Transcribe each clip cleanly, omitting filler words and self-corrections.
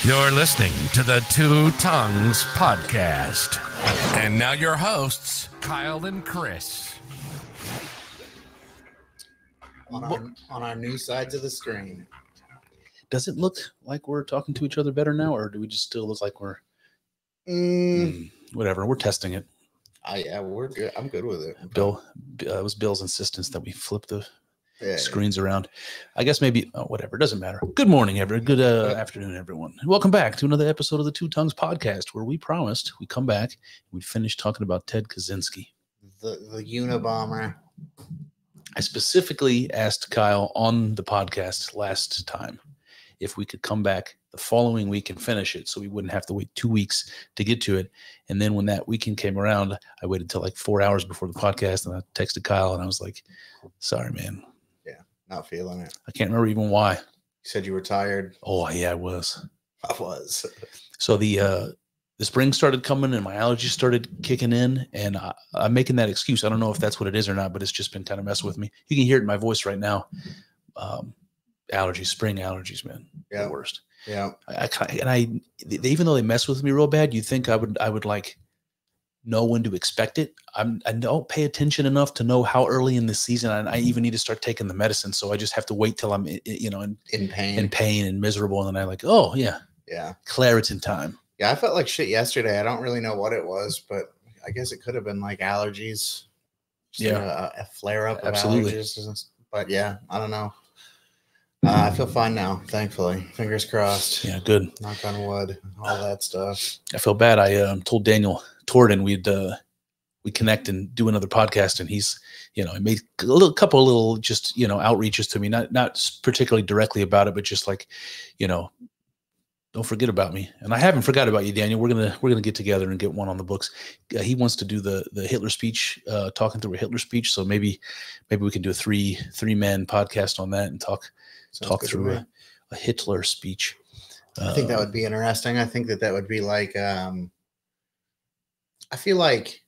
You're listening to the Two Tongues Podcast. And now your hosts, Kyle and Chris. On our new sides of the screen. Does it look like we're talking to each other better now, or do we just still look like we're... whatever, we're testing it. Yeah, we're good. I'm good with it. Bill, it was Bill's insistence that we flip the screens around. I guess maybe, whatever, it doesn't matter. Good morning, everyone. Good afternoon, everyone. Welcome back to another episode of the Two Tongues Podcast, where we promised we come back and we finish talking about Ted Kaczynski. The Unabomber. I specifically asked Kyle on the podcast last time if we could come back the following week and finish it so we wouldn't have to wait 2 weeks to get to it. And then when that weekend came around, I waited till like 4 hours before the podcast, and I texted Kyle and I was like, sorry, man. Yeah, not feeling it. I can't remember even why. You said you were tired. Oh, yeah, I was. So the spring started coming and my allergies started kicking in, and I'm making that excuse. I don't know if that's what it is or not, but it's just been kind of messing with me. You can hear it in my voice right now. Allergies, spring allergies, man. Yeah. The worst. Yeah. Even though they mess with me real bad, you'd think I would like know when to expect it. I don't pay attention enough to know how early in the season I even need to start taking the medicine. So I just have to wait till I'm, in pain and miserable. And then I like, oh yeah. Yeah. Claritin time. Yeah. I felt like shit yesterday. I don't really know what it was, but I guess it could have been like allergies. A flare up of allergies. But yeah, I don't know. I feel fine now, thankfully. Fingers crossed. Yeah, good. Knock on wood, all that stuff. I feel bad. I told Daniel Torden we'd connect and do another podcast, and he's, he made a couple of little just, outreaches to me, not particularly directly about it, but just like, don't forget about me. And I haven't forgot about you, Daniel. We're gonna get together and get one on the books. He wants to do the Hitler speech, talking through a Hitler speech. So maybe we can do a three-man podcast on that and talk through a Hitler speech. I think that would be interesting. I think that would be like, I feel like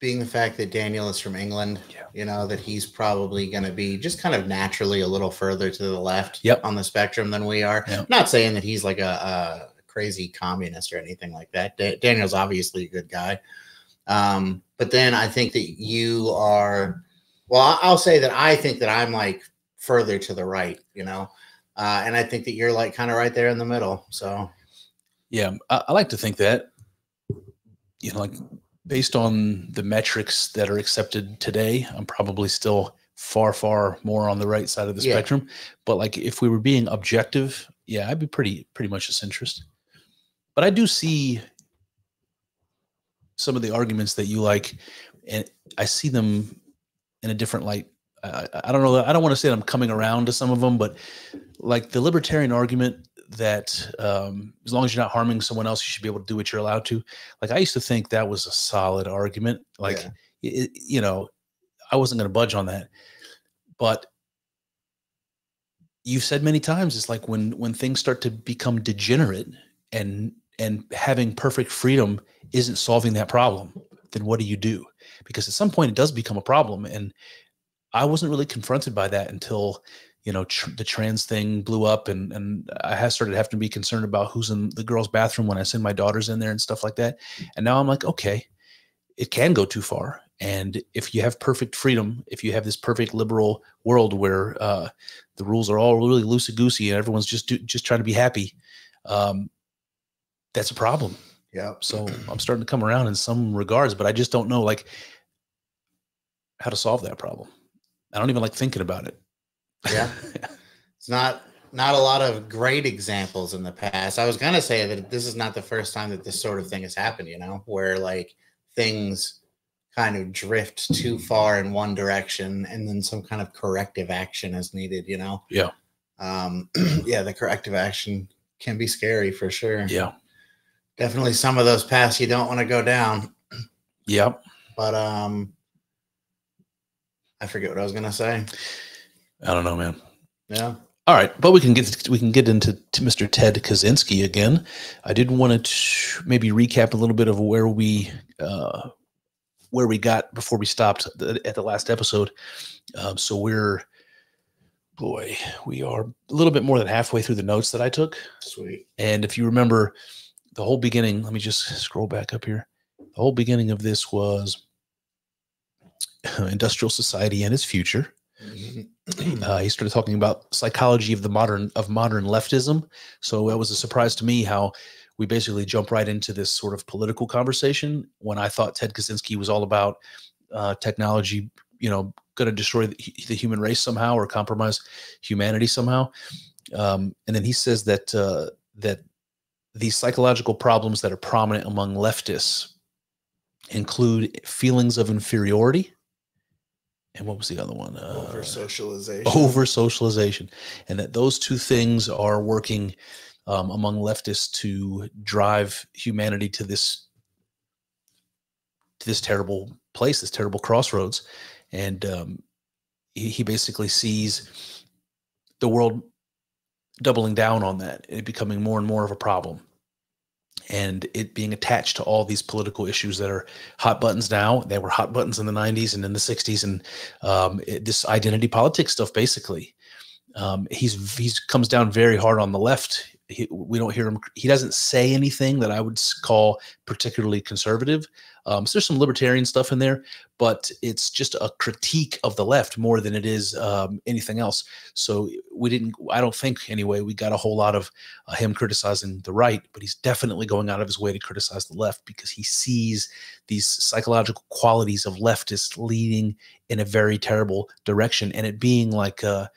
being the fact that Daniel is from England, that he's probably going to be just kind of naturally a little further to the left on the spectrum than we are. Yep. Not saying that he's like a crazy communist or anything like that. Daniel's obviously a good guy. But then I think that you are, well, I'll say that I think that I'm like further to the right, and I think that you're like kind of right there in the middle. So yeah, I like to think that, like based on the metrics that are accepted today, I'm probably still far, far more on the right side of the spectrum. But like if we were being objective, I'd be pretty much a centrist. But I do see some of the arguments that you like, and I see them in a different light. I don't know. I don't want to say that I'm coming around to some of them, but like the libertarian argument that as long as you're not harming someone else, you should be able to do what you're allowed to. Like I used to think that was a solid argument. Like, I wasn't going to budge on that. But you've said many times, it's like when things start to become degenerate and having perfect freedom isn't solving that problem, then what do you do? Because at some point it does become a problem. And I wasn't really confronted by that until, the trans thing blew up, and I started having to be concerned about who's in the girls' bathroom when I send my daughters in there and stuff like that. And now I'm like, okay, it can go too far. And if you have perfect freedom, if you have this perfect liberal world where the rules are all really loosey-goosey and everyone's just trying to be happy, that's a problem. Yeah. So I'm starting to come around in some regards, but I just don't know like how to solve that problem. I don't even like thinking about it. Yeah. It's not a lot of great examples in the past. I was going to say that this is not the first time that this sort of thing has happened, where like things kind of drift too far in one direction and then some kind of corrective action is needed, Yeah. The corrective action can be scary for sure. Yeah. Definitely some of those paths you don't want to go down. Yep. But I forget what I was going to say. I don't know, man. Yeah. All right, but we can get into Mr. Ted Kaczynski again. I did want to maybe recap a little bit of where we got before we stopped at the last episode. So we're boy, we are a little bit more than halfway through the notes that I took. Sweet. And if you remember the whole beginning, let me just scroll back up here. The whole beginning of this was industrial society and its future. He started talking about psychology of modern leftism. So it was a surprise to me how we basically jump right into this sort of political conversation when I thought Ted Kaczynski was all about technology, going to destroy the human race somehow or compromise humanity somehow. And then he says that that these psychological problems that are prominent among leftists include feelings of inferiority. And what was the other one? Over-socialization. Over-socialization. And that those two things are working among leftists to drive humanity to this terrible place, this terrible crossroads. And he basically sees the world doubling down on that, it becoming more and more of a problem, and it being attached to all these political issues that are hot buttons now. They were hot buttons in the 90s and in the 60s, and this identity politics stuff, basically. He's comes down very hard on the left. We don't hear him. He doesn't say anything that I would call particularly conservative. So there's some libertarian stuff in there, but it's just a critique of the left more than it is anything else. So I don't think anyway, we got a whole lot of him criticizing the right, but he's definitely going out of his way to criticize the left because he sees these psychological qualities of leftists leading in a very terrible direction, and it being like, what's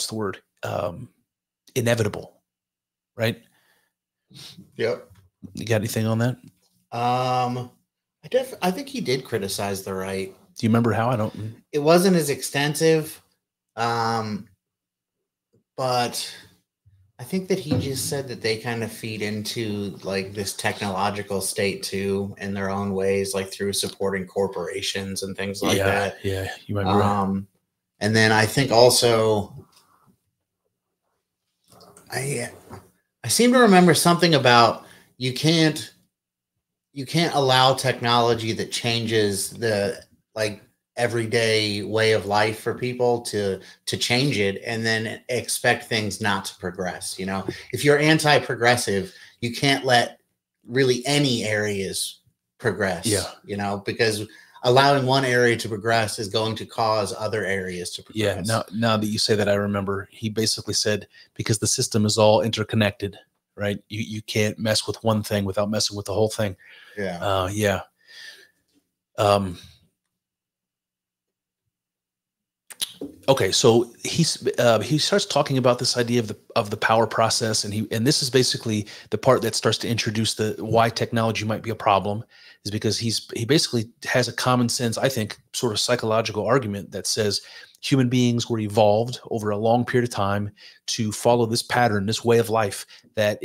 the word? Inevitable, right? Yep. You got anything on that? I think he did criticize the right. Do you remember how? I don't. It wasn't as extensive, but I think that he just said that they kind of feed into like this technological state too in their own ways, like through supporting corporations and things like that. Yeah, you might be right. And then I think also, I seem to remember something about you can't allow technology that changes the like everyday way of life for people to change it and then expect things not to progress. If you're anti-progressive, you can't let really any areas progress. Because allowing one area to progress is going to cause other areas to progress. Yeah. Now that you say that, I remember he basically said, because the system is all interconnected, right? You can't mess with one thing without messing with the whole thing. Yeah. Okay, so he starts talking about this idea of the power process, and this is basically the part that starts to introduce the why technology might be a problem, is because he basically has a common sense, I think, sort of psychological argument that says human beings were evolved over a long period of time to follow this pattern, this way of life that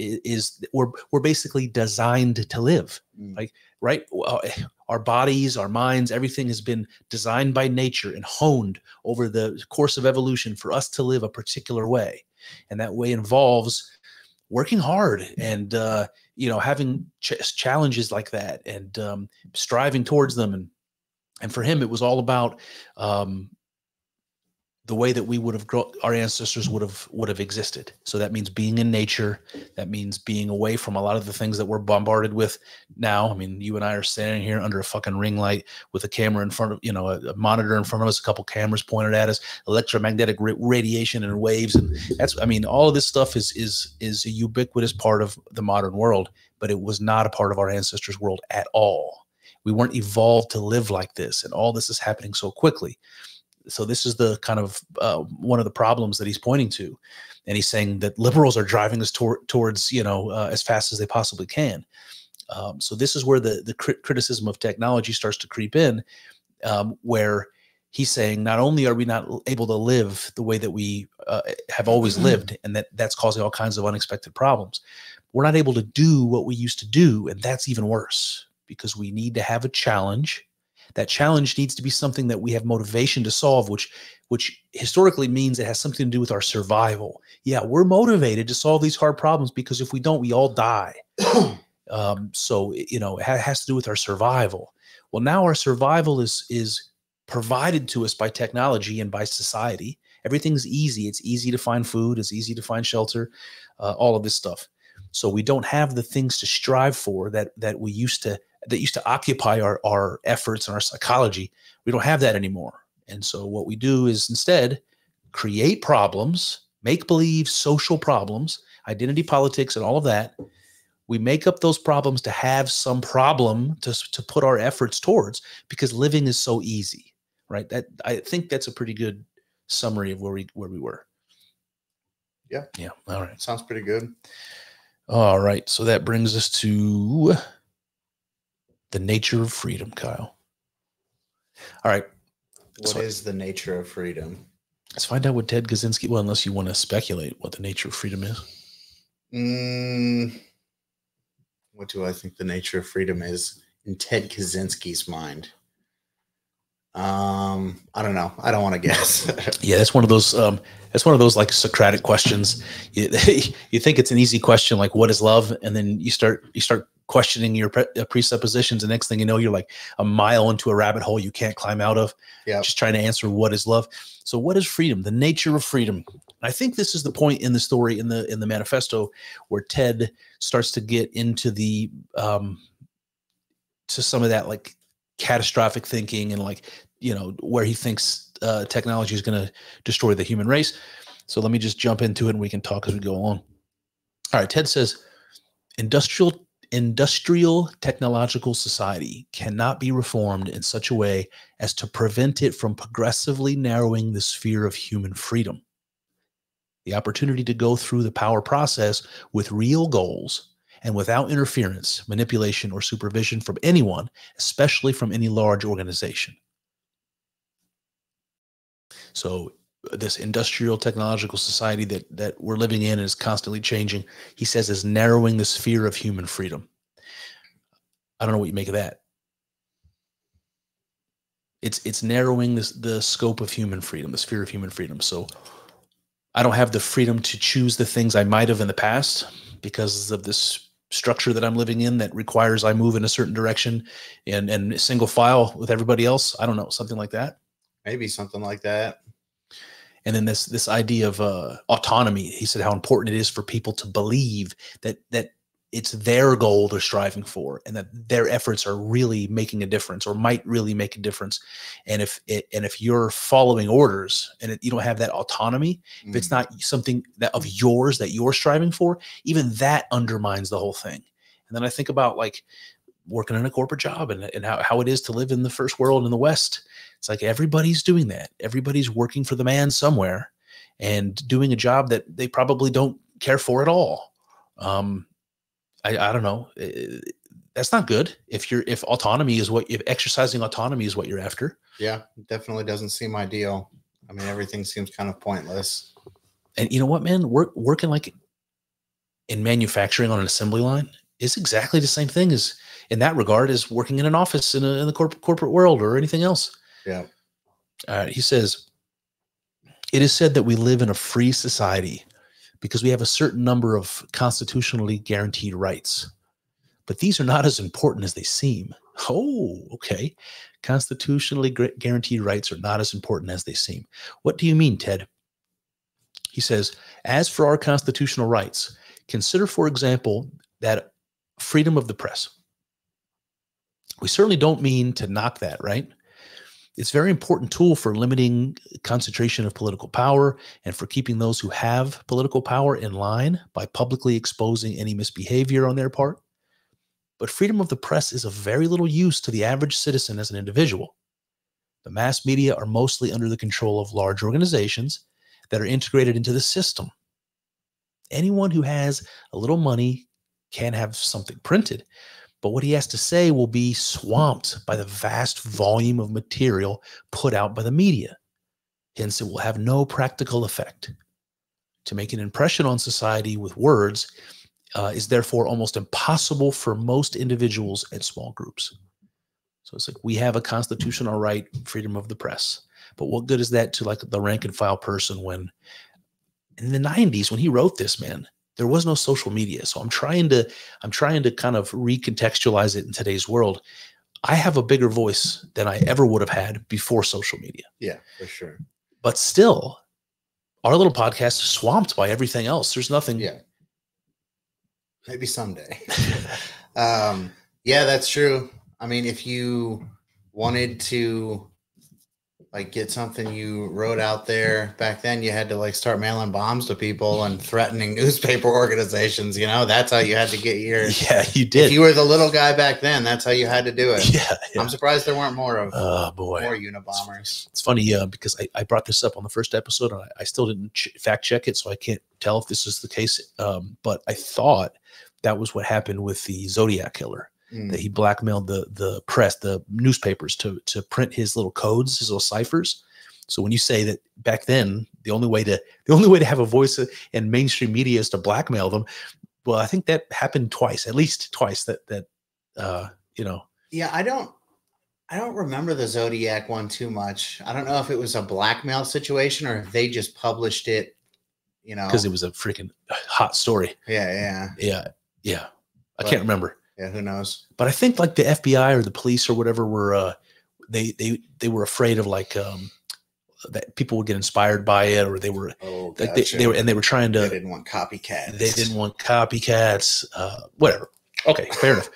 we're basically designed to live. Like, right? Our bodies, our minds, everything has been designed by nature and honed over the course of evolution for us to live a particular way. And that way involves working hard and, having challenges like that and striving towards them. And for him, it was all about the way that we would have our ancestors would have existed. So that means being in nature. That means being away from a lot of the things that we're bombarded with now. I mean, you and I are standing here under a fucking ring light with a camera in front of, a monitor in front of us, a couple cameras pointed at us, electromagnetic radiation and waves. And all of this stuff is a ubiquitous part of the modern world, but it was not a part of our ancestors' world at all. We weren't evolved to live like this. And all this is happening so quickly. So this is the kind of one of the problems that he's pointing to. And he's saying that liberals are driving us towards, as fast as they possibly can. So this is where the criticism of technology starts to creep in, where he's saying not only are we not able to live the way that we have always lived, and that's causing all kinds of unexpected problems, we're not able to do what we used to do. And that's even worse because we need to have a challenge. That challenge needs to be something that we have motivation to solve, which historically means it has something to do with our survival. Yeah, we're motivated to solve these hard problems because if we don't, we all die. So it has to do with our survival. Well, now our survival is provided to us by technology and by society. Everything's easy. It's easy to find food. It's easy to find shelter, all of this stuff. So we don't have the things to strive for that used to occupy our efforts and our psychology. We don't have that anymore. And so what we do is instead create problems, make believe social problems, identity politics, and all of that. We make up those problems to have some problem to put our efforts towards, because living is so easy, right? I think that's a pretty good summary of where we were. Yeah. Yeah. All right. Sounds pretty good. All right. So that brings us to the nature of freedom, Kyle. All right. What is the nature of freedom? Let's find out what Ted Kaczynski, well, unless you want to speculate what the nature of freedom is. What do I think the nature of freedom is in Ted Kaczynski's mind? I don't know. I don't want to guess. Yeah, that's one of those like Socratic questions. You think it's an easy question, like what is love, and then you start questioning your presuppositions, and next thing you know, you're like a mile into a rabbit hole you can't climb out of. Yeah, just trying to answer what is love. So, what is freedom? The nature of freedom. I think this is the point in the story in the manifesto where Ted starts to get into the to some of that like catastrophic thinking and like, you know, where he thinks technology is going to destroy the human race. So let me just jump into it and we can talk as we go along. All right. Ted says, industrial technological society cannot be reformed in such a way as to prevent it from progressively narrowing the sphere of human freedom. The opportunity to go through the power process with real goals and without interference, manipulation, or supervision from anyone, especially from any large organization. So this industrial technological society that we're living in and is constantly changing, he says, is narrowing the sphere of human freedom. I don't know what you make of that. It's narrowing the scope of human freedom, the sphere of human freedom. So I don't have the freedom to choose the things I might have in the past because of this structure that I'm living in that requires I move in a certain direction and single file with everybody else. I don't know, something like that. Maybe something like that. And then this idea of autonomy. He said how important it is for people to believe that it's their goal they're striving for, and that their efforts are really making a difference or might really make a difference. And if you're following orders and you don't have that autonomy, if it's not something that of yours that you're striving for, even that undermines the whole thing. And then I think about like working in a corporate job and how it is to live in the first world in the West. It's like everybody's doing that. Everybody's working for the man somewhere and doing a job that they probably don't care for at all. I don't know. That's not good. If exercising autonomy is what you're after. Yeah, it definitely doesn't seem ideal. I mean, everything seems kind of pointless. And you know what, man? Working like in manufacturing on an assembly line is exactly the same thing as in that regard as working in an office in the corporate world or anything else. Yeah. All right. He says, it is said that we live in a free society because we have a certain number of constitutionally guaranteed rights, but these are not as important as they seem. Oh, okay. Constitutionally guaranteed rights are not as important as they seem. What do you mean, Ted? He says, as for our constitutional rights, consider, for example, that freedom of the press. We certainly don't mean to knock that, right? It's a very important tool for limiting concentration of political power and for keeping those who have political power in line by publicly exposing any misbehavior on their part. But freedom of the press is of very little use to the average citizen as an individual. The mass media are mostly under the control of large organizations that are integrated into the system. Anyone who has a little money can have something printed, but what he has to say will be swamped by the vast volume of material put out by the media. Hence, it will have no practical effect. To make an impression on society with words is therefore almost impossible for most individuals and small groups. So it's like we have a constitutional right, freedom of the press. But what good is that to like the rank and file person when in the 90s, when he wrote this, man, there was no social media. So I'm trying to kind of recontextualize it in today's world. I have a bigger voice than I ever would have had before social media. Yeah, for sure. But still, our little podcast is swamped by everything else. There's nothing. Yeah. Maybe someday. Yeah, that's true. I mean, if you wanted to like get something you wrote out there back then, you had to like start mailing bombs to people and threatening newspaper organizations. You know, that's how you had to get your. Yeah, you did. If you were the little guy back then, that's how you had to do it. Yeah. I'm surprised there weren't more of. Oh boy, more Unabombers. It's funny because I brought this up on the first episode and I still didn't fact check it, so I can't tell if this is the case. But I thought that was what happened with the Zodiac killer. That he blackmailed the press, the newspapers to print his little codes, his little ciphers. So when you say that back then, the only way to have a voice in mainstream media is to blackmail them. Well, I think that happened twice, at least twice that you know. Yeah, I don't remember the Zodiac one too much. I don't know if it was a blackmail situation or if they just published it, you know, because it was a freaking hot story. Yeah. I can't remember. Yeah, who knows? But I think like the FBI or the police or whatever were they were afraid of like that people would get inspired by it, or they were like they were trying to. They didn't want copycats. They didn't want copycats. Whatever. Okay, fair enough.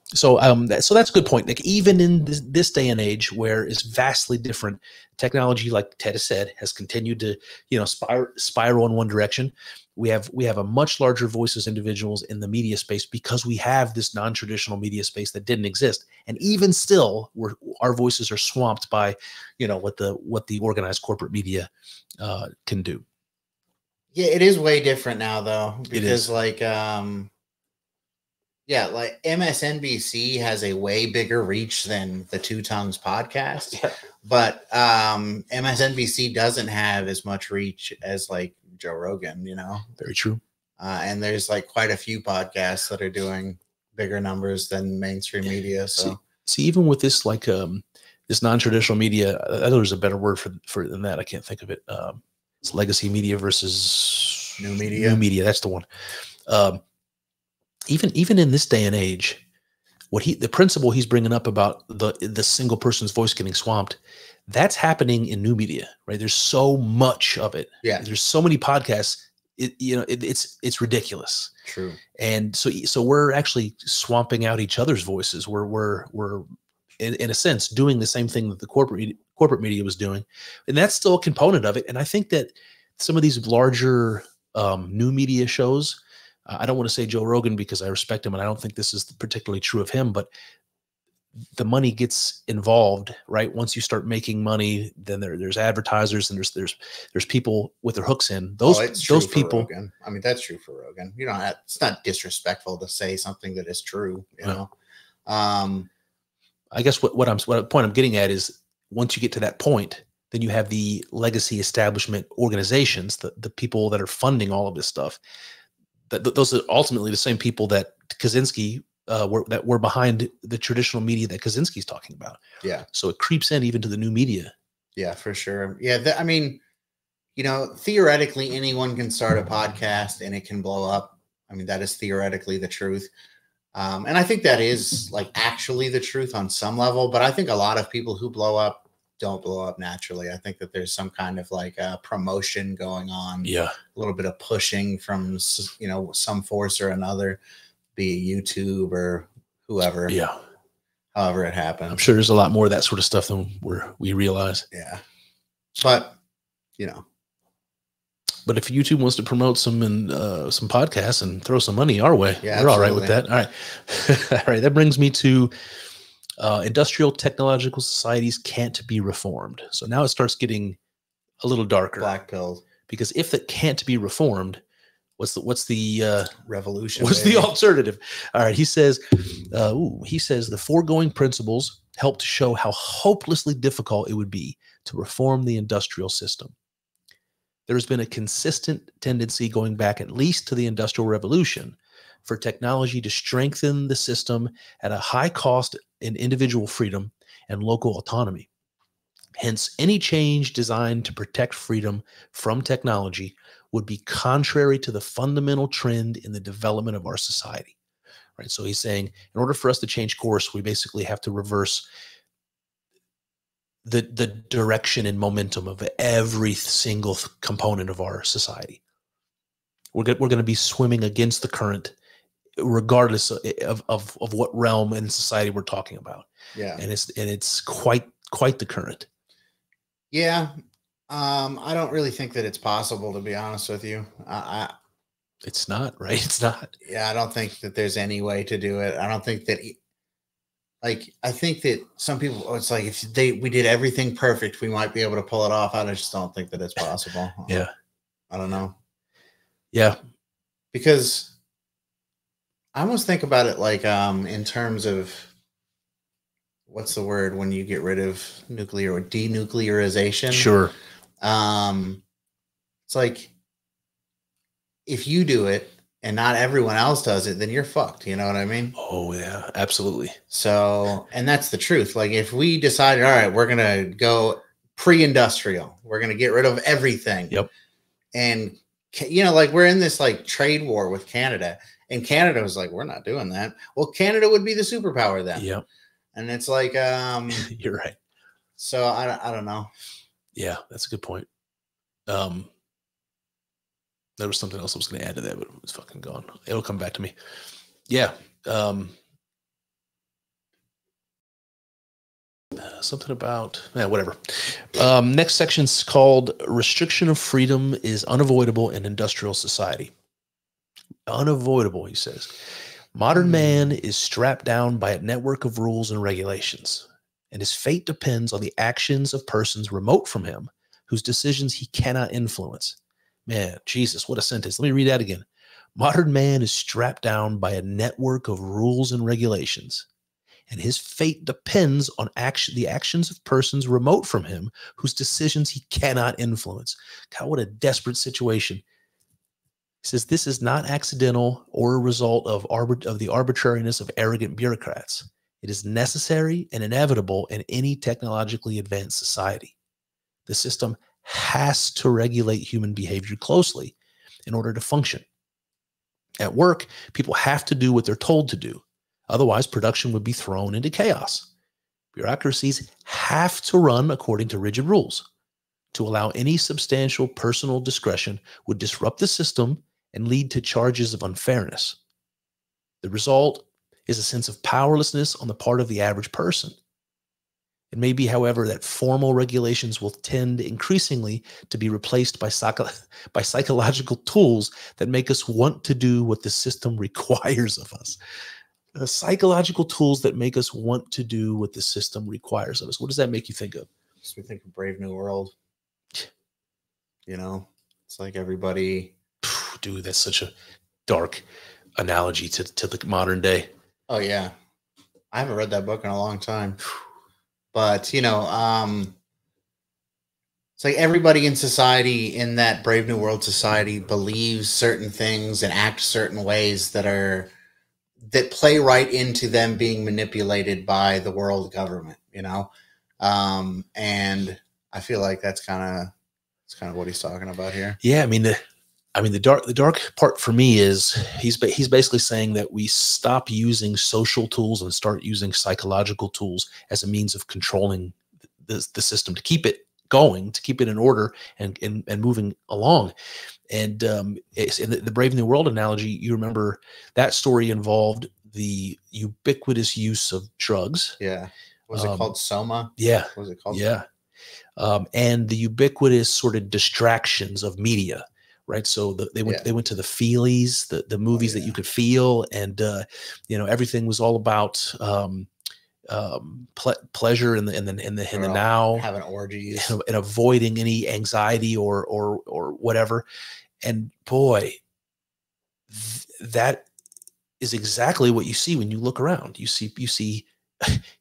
So so that's a good point. Like even in this day and age where it's vastly different, technology, like Ted has said, has continued to spiral in one direction. We have a much larger voice as individuals in the media space because we have this non-traditional media space that didn't exist. And even still, our voices are swamped by, what the organized corporate media can do. Yeah, it is way different now, though, because like MSNBC has a way bigger reach than the Two Tongues podcast, but MSNBC doesn't have as much reach as like Joe Rogan, Very true. And there's like quite a few podcasts that are doing bigger numbers than mainstream media. So see even with this like this non-traditional media, I know there's a better word for than that. I can't think of it. It's legacy media versus new media. New media, that's the one. Even in this day and age, the principle he's bringing up about the single person's voice getting swamped, that's happening in new media, right? There's so much of it. Yeah. There's so many podcasts. It's ridiculous. True. And so we're actually swamping out each other's voices. We're in a sense doing the same thing that the corporate media was doing, and that's still a component of it. And I think that some of these larger new media shows, I don't want to say Joe Rogan because I respect him and I don't think this is particularly true of him, but the money gets involved, right? Once you start making money, then there's advertisers and there's people with their hooks in. Those people. Rogan. I mean, that's true for Rogan. It's not disrespectful to say something that is true. You know. I guess what point I'm getting at is once you get to that point, then you have the legacy establishment organizations, the people that are funding all of this stuff. Those are ultimately the same people that Kaczynski were behind the traditional media that Kaczynski's talking about. Yeah. So it creeps in even to the new media. Yeah, for sure. Yeah. I mean, theoretically anyone can start a podcast and it can blow up. I mean, that is theoretically the truth. And I think that is like actually the truth on some level, but I think a lot of people who blow up don't blow up naturally. I think that there's some kind of like promotion going on. Yeah. A little bit of pushing from, some force or another, be it YouTube or whoever. Yeah. However it happens. I'm sure there's a lot more of that sort of stuff than we realize. Yeah. But, But if YouTube wants to promote some podcasts and throw some money our way, we're all right with that. All right. All right. That brings me to industrial technological societies can't be reformed. So now it starts getting a little darker. Black pilled. Because if it can't be reformed, what's the revolution? What's the alternative? All right. He says the foregoing principles help to show how hopelessly difficult it would be to reform the industrial system. There's been a consistent tendency going back at least to the Industrial Revolution for technology to strengthen the system at a high cost in individual freedom and local autonomy. Hence, any change designed to protect freedom from technology would be contrary to the fundamental trend in the development of our society. right? So he's saying in order for us to change course, we basically have to reverse the direction and momentum of every single component of our society. We're going to be swimming against the current, regardless of what realm in society we're talking about. Yeah. And it's quite the current. Yeah. I don't really think that it's possible, to be honest with you. It's not, right? It's not. Yeah, I don't think that there's any way to do it. I don't think that, I think that some people, it's like if we did everything perfect, we might be able to pull it off. I just don't think that it's possible. Yeah. I don't know. Yeah. Because I almost think about it like in terms of, what's the word when you get rid of nuclear or denuclearization? Sure. It's like if you do it and not everyone else does it, then you're fucked. You know what I mean? Oh yeah, absolutely. So, and that's the truth. Like if we decided, all right, we're going to go pre-industrial, we're going to get rid of everything. Yep. And like we're in this like trade war with Canada, and Canada was like, we're not doing that. Well, Canada would be the superpower then. Yep. And it's like, you're right. So I don't know. Yeah, that's a good point. There was something else I was going to add to that, but it was fucking gone. It'll come back to me. Yeah. Something about, whatever. Next section's called Restriction of Freedom is Unavoidable in Industrial Society. Unavoidable, he says. Modern man is strapped down by a network of rules and regulations, and his fate depends on the actions of persons remote from him, whose decisions he cannot influence. Man, Jesus, what a sentence. Let me read that again. Modern man is strapped down by a network of rules and regulations, and his fate depends on the actions of persons remote from him, whose decisions he cannot influence. God, what a desperate situation. He says this is not accidental or a result of the arbitrariness of arrogant bureaucrats. It is necessary and inevitable in any technologically advanced society. The system has to regulate human behavior closely in order to function. At work, people have to do what they're told to do. Otherwise, production would be thrown into chaos. Bureaucracies have to run according to rigid rules. To allow any substantial personal discretion would disrupt the system and lead to charges of unfairness. The result is a sense of powerlessness on the part of the average person. It may be, however, that formal regulations will tend increasingly to be replaced by psychological tools that make us want to do what the system requires of us. The psychological tools that make us want to do what the system requires of us. What does that make you think of? Makes me think of Brave New World. You know, it's like everybody. Dude, that's such a dark analogy to the modern day. Oh yeah, I haven't read that book in a long time, but it's like everybody in society, in that Brave New World society, believes certain things and act certain ways that play right into them being manipulated by the world government. And I feel like that's kind of what he's talking about here. Yeah, the dark part for me is he's basically saying that we stop using social tools and start using psychological tools as a means of controlling the system, to keep it going, to keep it in order and moving along. And in the Brave New World analogy, you remember that story involved the ubiquitous use of drugs. Yeah. Was it called Soma? Yeah. What was it called? Yeah. And the ubiquitous sort of distractions of media. Right. So they went to the feelies, the movies that you could feel. And, everything was all about pleasure in the now, having orgies and avoiding any anxiety or whatever. And boy, that is exactly what you see when you look around. You see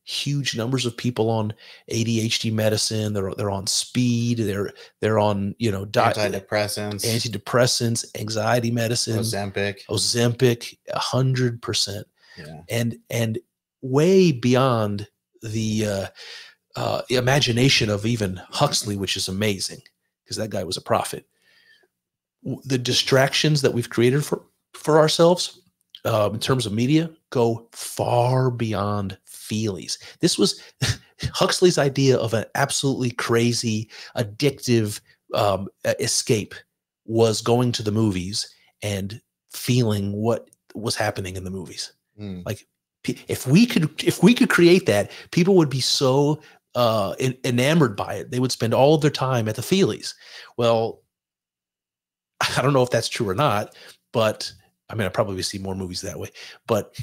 huge numbers of people on ADHD medicine. They're on speed. They're on antidepressants, anxiety medicine, Ozempic, 100%. Yeah. And way beyond the imagination of even Huxley, which is amazing because that guy was a prophet. The distractions that we've created for ourselves in terms of media, go far beyond feelies. This was Huxley's idea of an absolutely crazy, addictive escape was going to the movies and feeling what was happening in the movies. Like if we could create that, people would be so enamored by it. They would spend all of their time at the feelies. Well, I don't know if that's true or not, but I mean, I probably see more movies that way, but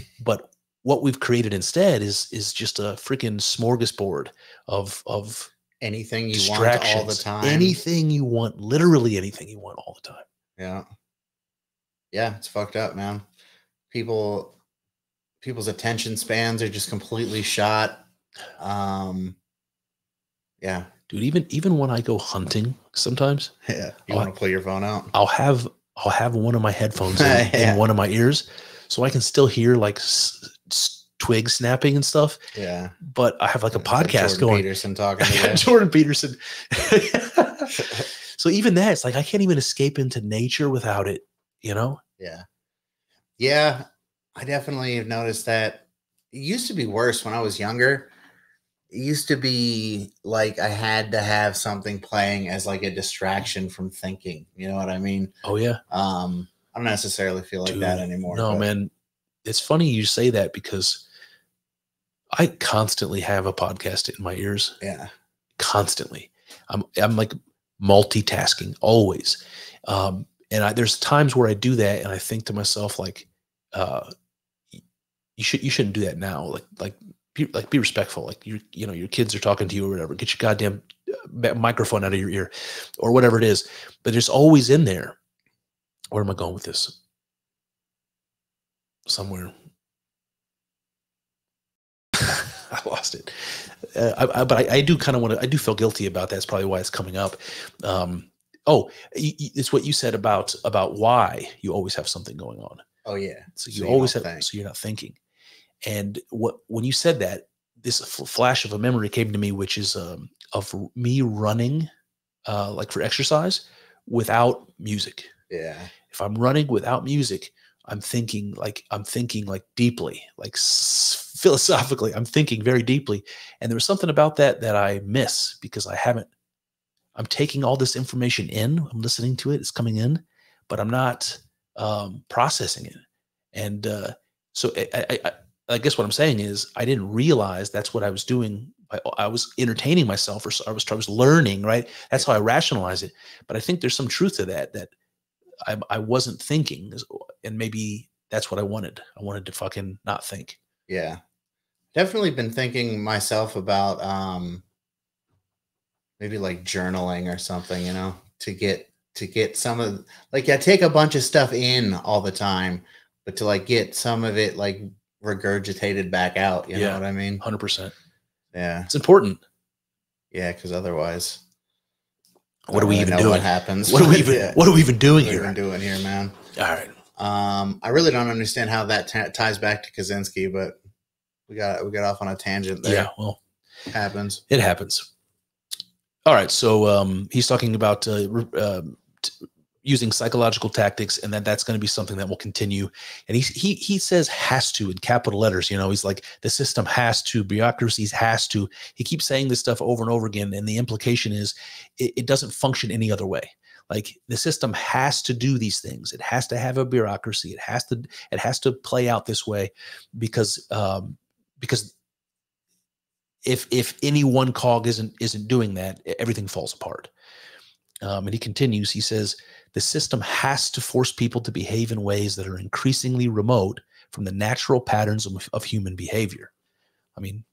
what we've created instead is just a freaking smorgasbord of anything you want all the time, anything you want, literally anything you want all the time. Yeah. Yeah. It's fucked up, man. People's attention spans are just completely shot. Yeah. Dude, even when I go hunting sometimes, yeah, you want to pull your phone out. I'll have one of my headphones in one of my ears, so I can still hear like twigs snapping and stuff. Yeah, but I have like a podcast Jordan going. Peterson talking to you. Jordan Peterson. So even that, it's like I can't even escape into nature without it. You know? Yeah, yeah. I definitely have noticed that. It used to be worse when I was younger. It used to be like I had to have something playing as like a distraction from thinking. You know what I mean? Oh yeah. I don't necessarily feel like that anymore. No, man. It's funny you say that because I constantly have a podcast in my ears. Yeah. Constantly. I'm like multitasking always. And there's times where I do that and I think to myself, like, you shouldn't do that now. Be respectful. Like your kids are talking to you or whatever. Get your goddamn microphone out of your ear or whatever it is. But it's always in there. Where am I going with this? Somewhere. I lost it. But I do kind of want to. I do feel guilty about that. That's probably why it's coming up. It's what you said about why you always have something going on. Oh yeah. So you always have. So you're not thinking. And when you said that, this flash of a memory came to me, which is of me running, like for exercise, without music. Yeah. If I'm running without music, I'm thinking deeply, like philosophically. I'm thinking very deeply, and there was something about that I miss because I'm taking all this information in. I'm listening to it. It's coming in, but I'm not processing it, and so I guess what I'm saying is I didn't realize that's what I was doing. I was entertaining myself, or I was learning, right? That's how I rationalize it. But I think there's some truth to that I wasn't thinking, and maybe that's what I wanted. I wanted to fucking not think. Yeah. Definitely been thinking myself about maybe like journaling or something, you know, to get some of, like, I take a bunch of stuff in all the time, but to like get some of it like regurgitated back out, you know what I mean? 100%. Yeah, it's important. Yeah, because otherwise, what are we even doing? What happens? What are we even doing here? What are we doing here, man? All right. I really don't understand how that ties back to Kaczynski, but we got off on a tangent there. Yeah, well, it happens. It happens. All right, so he's talking about using psychological tactics, and that's going to be something that will continue. And he says has to in capital letters. You know, he's like, the system has to, bureaucracies has to. He keeps saying this stuff over and over again, and the implication is it doesn't function any other way. Like, the system has to do these things. It has to have a bureaucracy. It has to play out this way because if any one cog isn't doing that, everything falls apart. And he continues. He says the system has to force people to behave in ways that are increasingly remote from the natural patterns of human behavior. I mean,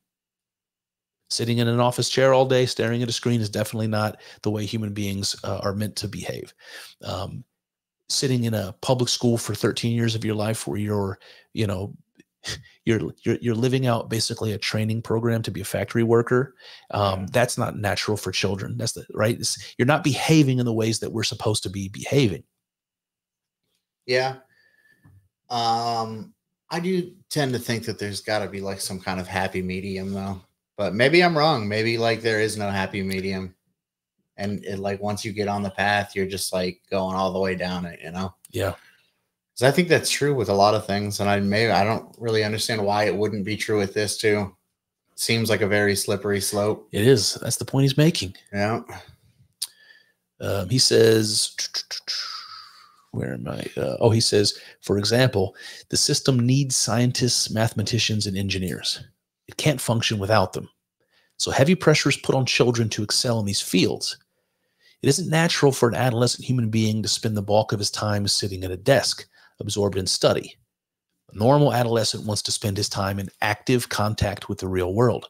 sitting in an office chair all day, staring at a screen is definitely not the way human beings are meant to behave. Sitting in a public school for 13 years of your life where you're living out basically a training program to be a factory worker. That's not natural for children. That's right. You're not behaving in the ways that we're supposed to be behaving. Yeah. I do tend to think that there's got to be like some kind of happy medium though, but maybe I'm wrong. Maybe like there is no happy medium. And like, once you get on the path, you're just like going all the way down it, you know? Yeah. I think that's true with a lot of things, and I don't really understand why it wouldn't be true with this too. Seems like a very slippery slope. It is. That's the point he's making. Yeah. He says, where am I? He says, for example, the system needs scientists, mathematicians, and engineers. It can't function without them. So heavy pressure is put on children to excel in these fields. It isn't natural for an adolescent human being to spend the bulk of his time sitting at a desk, absorbed in study. A normal adolescent wants to spend his time in active contact with the real world.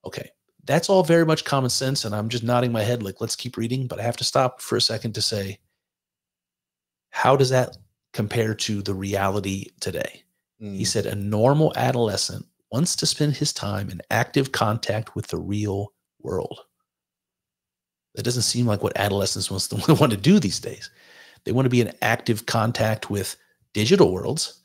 Okay, that's all very much common sense, and I'm just nodding my head like, let's keep reading, but I have to stop for a second to say, how does that compare to the reality today? He said a normal adolescent wants to spend his time in active contact with the real world. That doesn't seem like what adolescents want to do these days. They want to be in active contact with digital worlds,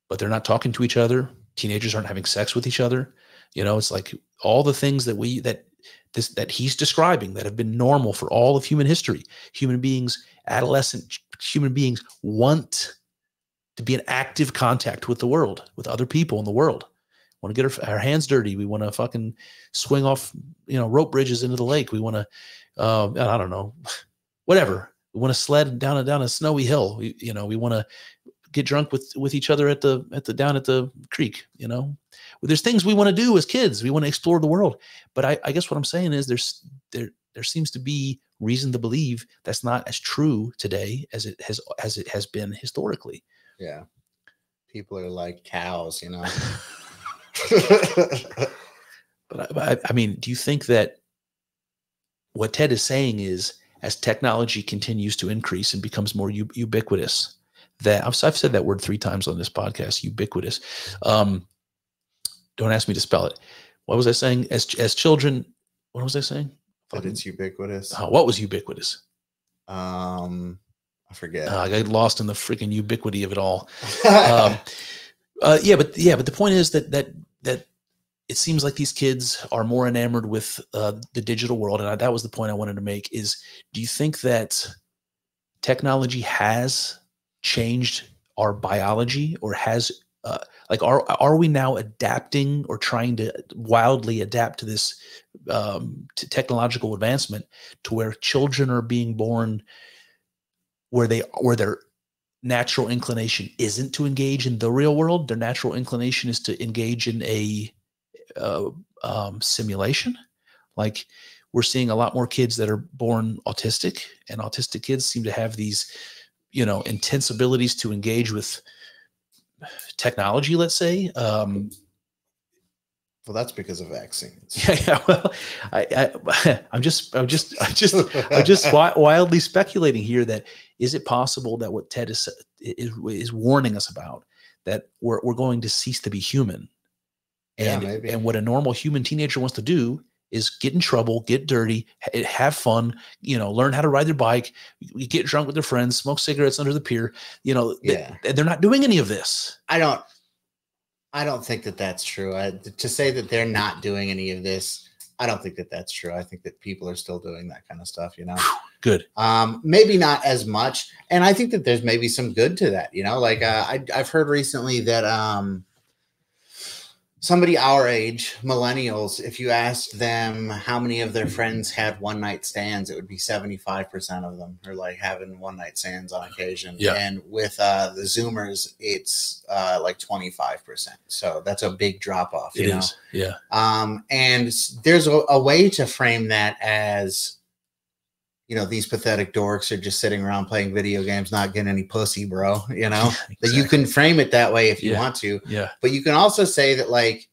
but they're not talking to each other. Teenagers aren't having sex with each other. You know, it's like all the things that he's describing that have been normal for all of human history. Human beings, adolescent human beings want to be in active contact with the world, with other people in the world. Want to get our hands dirty. We want to fucking swing off, rope bridges into the lake. We want to, I don't know, whatever. We want to sled down a snowy hill. We want to get drunk with each other down at the creek. There's things we want to do as kids. We want to explore the world. But I guess what I'm saying is there seems to be reason to believe that's not as true today as it has been historically. Yeah, people are like cows, But I mean, do you think that what Ted is saying is, as technology continues to increase and becomes more ubiquitous, that I've said that word 3 times on this podcast, ubiquitous. Don't ask me to spell it. What was I saying? As children, what was I saying? That it's ubiquitous. What was ubiquitous? I forget. I got lost in the freaking ubiquity of it all. But the point is that it seems like these kids are more enamored with the digital world, and that was the point I wanted to make. Is, do you think that technology has changed our biology, or has are we now adapting or trying to wildly adapt to this to technological advancement, to where children are being born where their natural inclination isn't to engage in the real world? Their natural inclination is to engage in a simulation. Like, we're seeing a lot more kids that are born autistic, and autistic kids seem to have these, intense abilities to engage with technology, let's say. Well, that's because of vaccines. Yeah. Well, I'm just wildly speculating here that, is it possible that what Ted is warning us about, that we're going to cease to be human? And, maybe. And what a normal human teenager wants to do is get in trouble, get dirty, have fun, learn how to ride their bike, get drunk with their friends, smoke cigarettes under the pier. They're not doing any of this. I don't think that that's true. To say that they're not doing any of this, I don't think that that's true. I think that people are still doing that kind of stuff, Good. Maybe not as much. And I think that there's maybe some good to that, I've heard recently that somebody our age, millennials, if you asked them how many of their friends had one night stands, it would be 75% of them are like having one night stands on occasion. Yeah. And with the Zoomers, it's like 25%. So that's a big drop off. It is. Yeah. And there's a way to frame that as, these pathetic dorks are just sitting around playing video games, not getting any pussy, bro. Exactly. That you can frame it that way if you want to. Yeah. But you can also say that, like,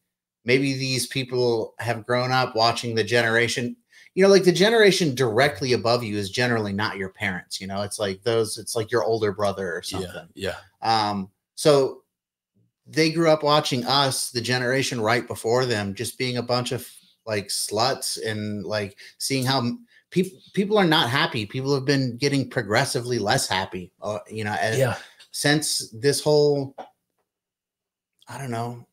maybe these people have grown up watching the generation, like the generation directly above you is generally not your parents. It's like it's like your older brother or something. Yeah. So they grew up watching us, the generation right before them, just being a bunch of like sluts, and like seeing how people are not happy. People have been getting progressively less happy, since this whole, I don't know,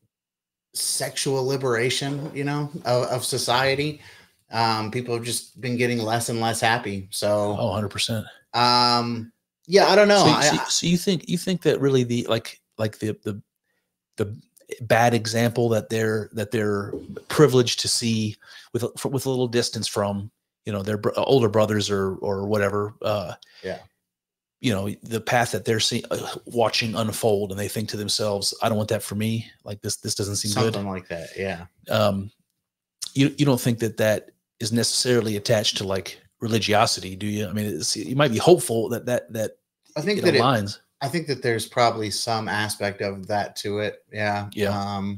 sexual liberation, of society. People have just been getting less and less happy. So, 100%. Yeah, I don't know. So you think that really the the bad example that they're privileged to see with a little distance from, you know, their older brothers or whatever, yeah, you know, the path that they're seeing, watching unfold, and they think to themselves, I don't want that for me. Like this doesn't seem something good. like that. Yeah. You don't think that is necessarily attached to like religiosity, do you? I mean, you might be hopeful that I think it aligns. I think that there's probably some aspect of that to it. Yeah. Yeah.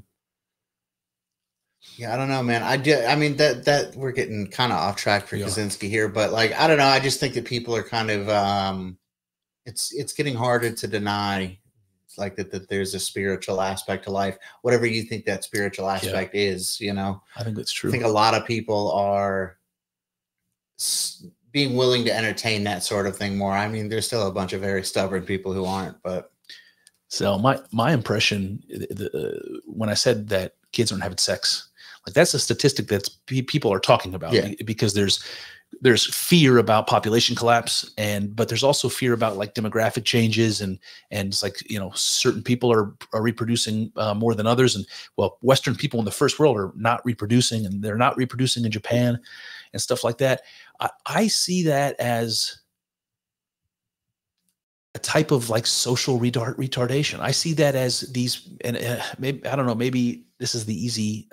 Yeah, I don't know, man. I mean that we're getting kind of off track for Kaczynski here, but like I don't know. I just think that people are kind of it's getting harder to deny like that there's a spiritual aspect to life, whatever you think that spiritual aspect is, you know. I think that's true. I think a lot of people are being willing to entertain that sort of thing more. I mean, there's still a bunch of very stubborn people who aren't, but so my impression when I said that kids aren't having sex, like that's a statistic that people are talking about, because there's fear about population collapse, but there's also fear about like demographic changes, and it's like, you know, certain people are reproducing more than others, and well, Western people in the first world are not reproducing, and they're not reproducing in Japan and stuff like that. I see that as a type of like social retardation. I see that as these, and maybe, I don't know, maybe this is the easy,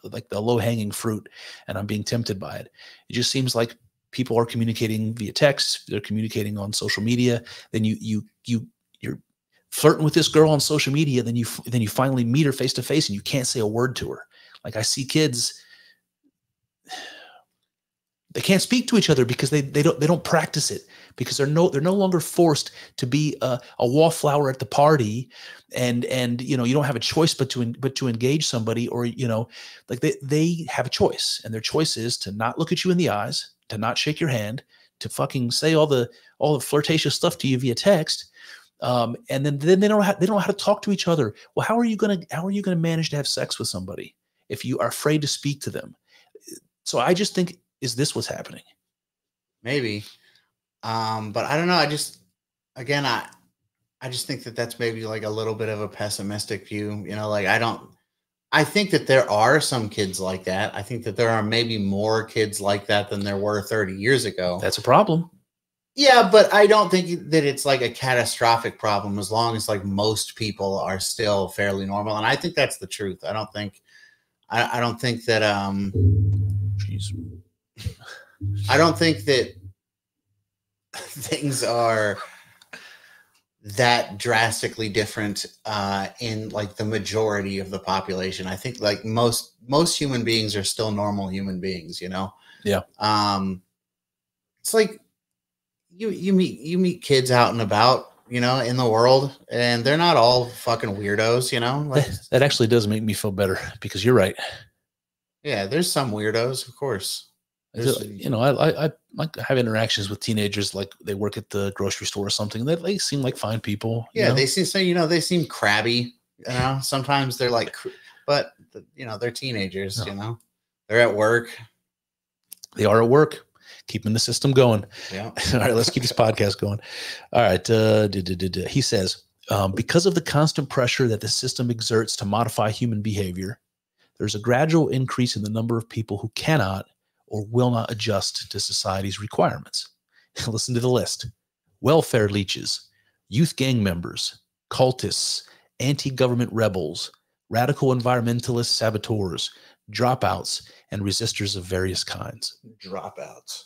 like the low hanging fruit, and I'm being tempted by it. It just seems like people are communicating via text. They're communicating on social media. Then you're flirting with this girl on social media. Then you finally meet her face to face, and you can't say a word to her. Like I see kids, they can't speak to each other because they don't practice it, because they're no longer forced to be a wallflower at the party, and you know, you don't have a choice but to engage somebody, or you know, like they have a choice, and their choice is to not look at you in the eyes, to not shake your hand, to fucking say all the flirtatious stuff to you via text, and then they don't know how to talk to each other. Well, how are you gonna manage to have sex with somebody if you are afraid to speak to them? So I just think, is this what's happening? Maybe. But I don't know. I just think that that's maybe like a little bit of a pessimistic view, you know, like I think that there are some kids like that. I think that there are maybe more kids like that than there were 30 years ago. That's a problem. Yeah, but I don't think that it's like a catastrophic problem, as long as like most people are still fairly normal. And I think that's the truth. I don't think that, Jeez. I don't think that things are that drastically different in like the majority of the population. I think like most human beings are still normal human beings, you know? Yeah. It's like you meet kids out and about, you know, in the world, and they're not all fucking weirdos, you know? Like, that actually does make me feel better, because you're right. Yeah, there's some weirdos, of course. You know, I like have interactions with teenagers, like they work at the grocery store or something. They seem like fine people. Yeah, you know? they seem so. You know, they seem crabby. You know, sometimes they're like, but you know, they're teenagers. No. You know, they're at work. They are at work, keeping the system going. Yeah. All right, let's keep this podcast going. All right. He says, because of the constant pressure that the system exerts to modify human behavior, there's a gradual increase in the number of people who cannot or will not adjust to society's requirements. Listen to the list: welfare leeches, youth gang members, cultists, anti-government rebels, radical environmentalist saboteurs, dropouts, and resistors of various kinds. Dropouts.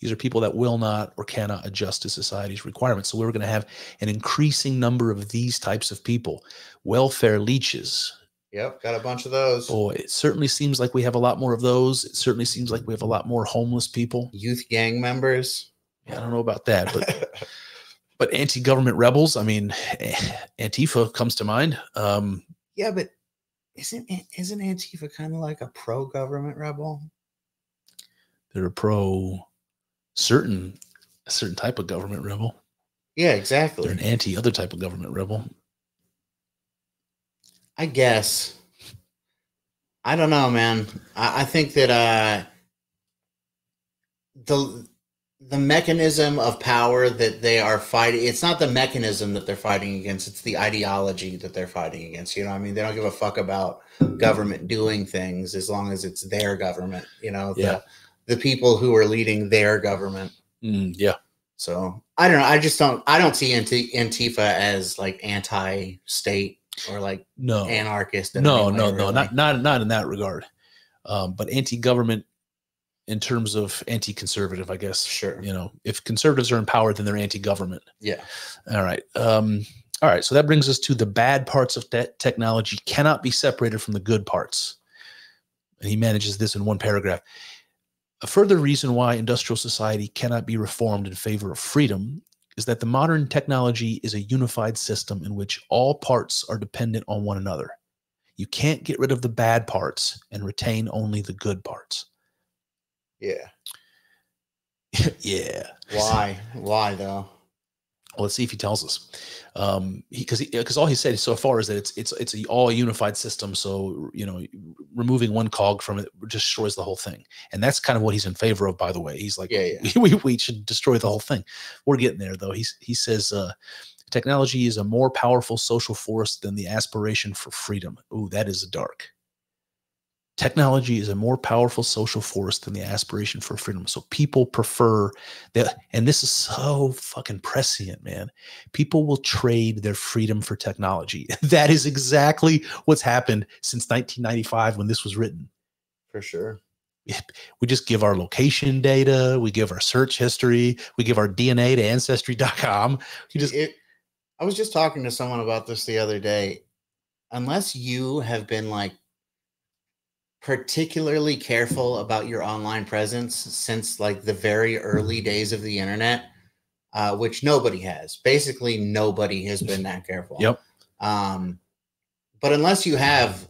These are people that will not or cannot adjust to society's requirements. So we're going to have an increasing number of these types of people. Welfare leeches. Yep, got a bunch of those. Boy, it certainly seems like we have a lot more of those. It certainly seems like we have a lot more homeless people. Youth gang members. Yeah, I don't know about that, but anti-government rebels. I mean, Antifa comes to mind. Yeah, but isn't Antifa kind of like a pro-government rebel? They're a certain type of government rebel. Yeah, exactly. They're an anti-other type of government rebel. I guess. I don't know, man. I think that the mechanism of power that they are fighting. It's not the mechanism that they're fighting against. It's the ideology that they're fighting against. You know what I mean? They don't give a fuck about government doing things as long as it's their government, you know, the people who are leading their government. Yeah. So I don't know. I don't see Antifa as like anti-state or like anarchist. No, not in that regard. But anti-government in terms of anti-conservative, I guess. Sure. You know, if conservatives are in power, then they're anti-government. Yeah. All right. All right. So that brings us to the bad parts of technology cannot be separated from the good parts. And he manages this in one paragraph. A further reason why industrial society cannot be reformed in favor of freedom is that the modern technology is a unified system in which all parts are dependent on one another. You can't get rid of the bad parts and retain only the good parts. Yeah. Yeah. Why? Why though? Well, let's see if he tells us. Because all he said so far is that it's all a unified system. So, you know, removing one cog from it just destroys the whole thing. And that's kind of what he's in favor of, by the way. He's like, we should destroy the whole thing. We're getting there, though. He says technology is a more powerful social force than the aspiration for freedom. Ooh, that is dark. Technology is a more powerful social force than the aspiration for freedom. So people prefer that. And this is so fucking prescient, man. People will trade their freedom for technology. That is exactly what's happened since 1995 when this was written. For sure. We just give our location data. We give our search history. We give our DNA to ancestry.com. I was just talking to someone about this the other day. Unless you have been like particularly careful about your online presence since like the very early days of the internet, which nobody has. Basically, nobody has been that careful. Yep. But unless you have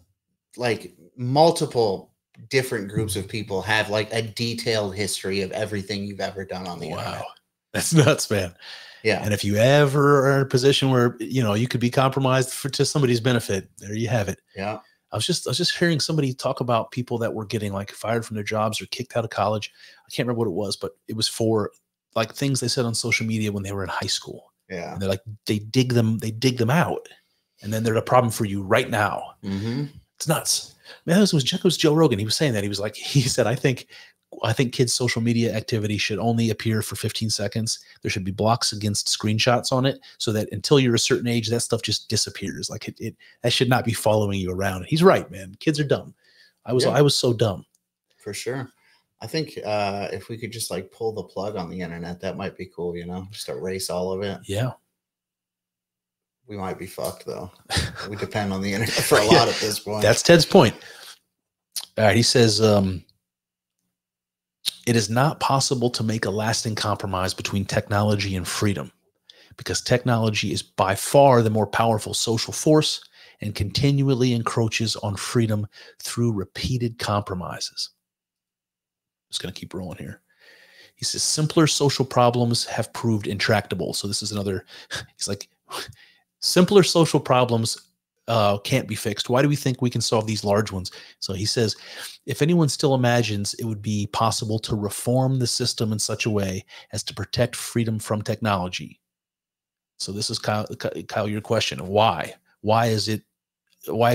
like multiple different groups of people have like a detailed history of everything you've ever done on the internet. That's nuts, man. Yeah. And if you ever are in a position where, you know, you could be compromised to somebody's benefit, there you have it. Yeah. I was just hearing somebody talk about people that were getting like fired from their jobs or kicked out of college. I can't remember what it was, but it was for like things they said on social media when they were in high school. Yeah. And they're like, they dig them out. And then they're a problem for you right now. Mm-hmm. It's nuts. Man, it was Joe Rogan. He was saying that. He said, I think kids' social media activity should only appear for 15 seconds. There should be blocks against screenshots on it so that until you're a certain age, that stuff just disappears. Like that should not be following you around. He's right, man. Kids are dumb. I was so dumb. For sure. I think if we could just like pull the plug on the internet, that might be cool, you know, just erase all of it. Yeah. We might be fucked though. We depend on the internet for a lot at this point. That's Ted's point. All right. He says, it is not possible to make a lasting compromise between technology and freedom because technology is by far the more powerful social force and continually encroaches on freedom through repeated compromises. Just going to keep rolling here. He says simpler social problems have proved intractable. So this is another, he's like, simpler social problems can't be fixed. Why do we think we can solve these large ones? So he says, if anyone still imagines it would be possible to reform the system in such a way as to protect freedom from technology. So this is Kyle, your question. Why? Why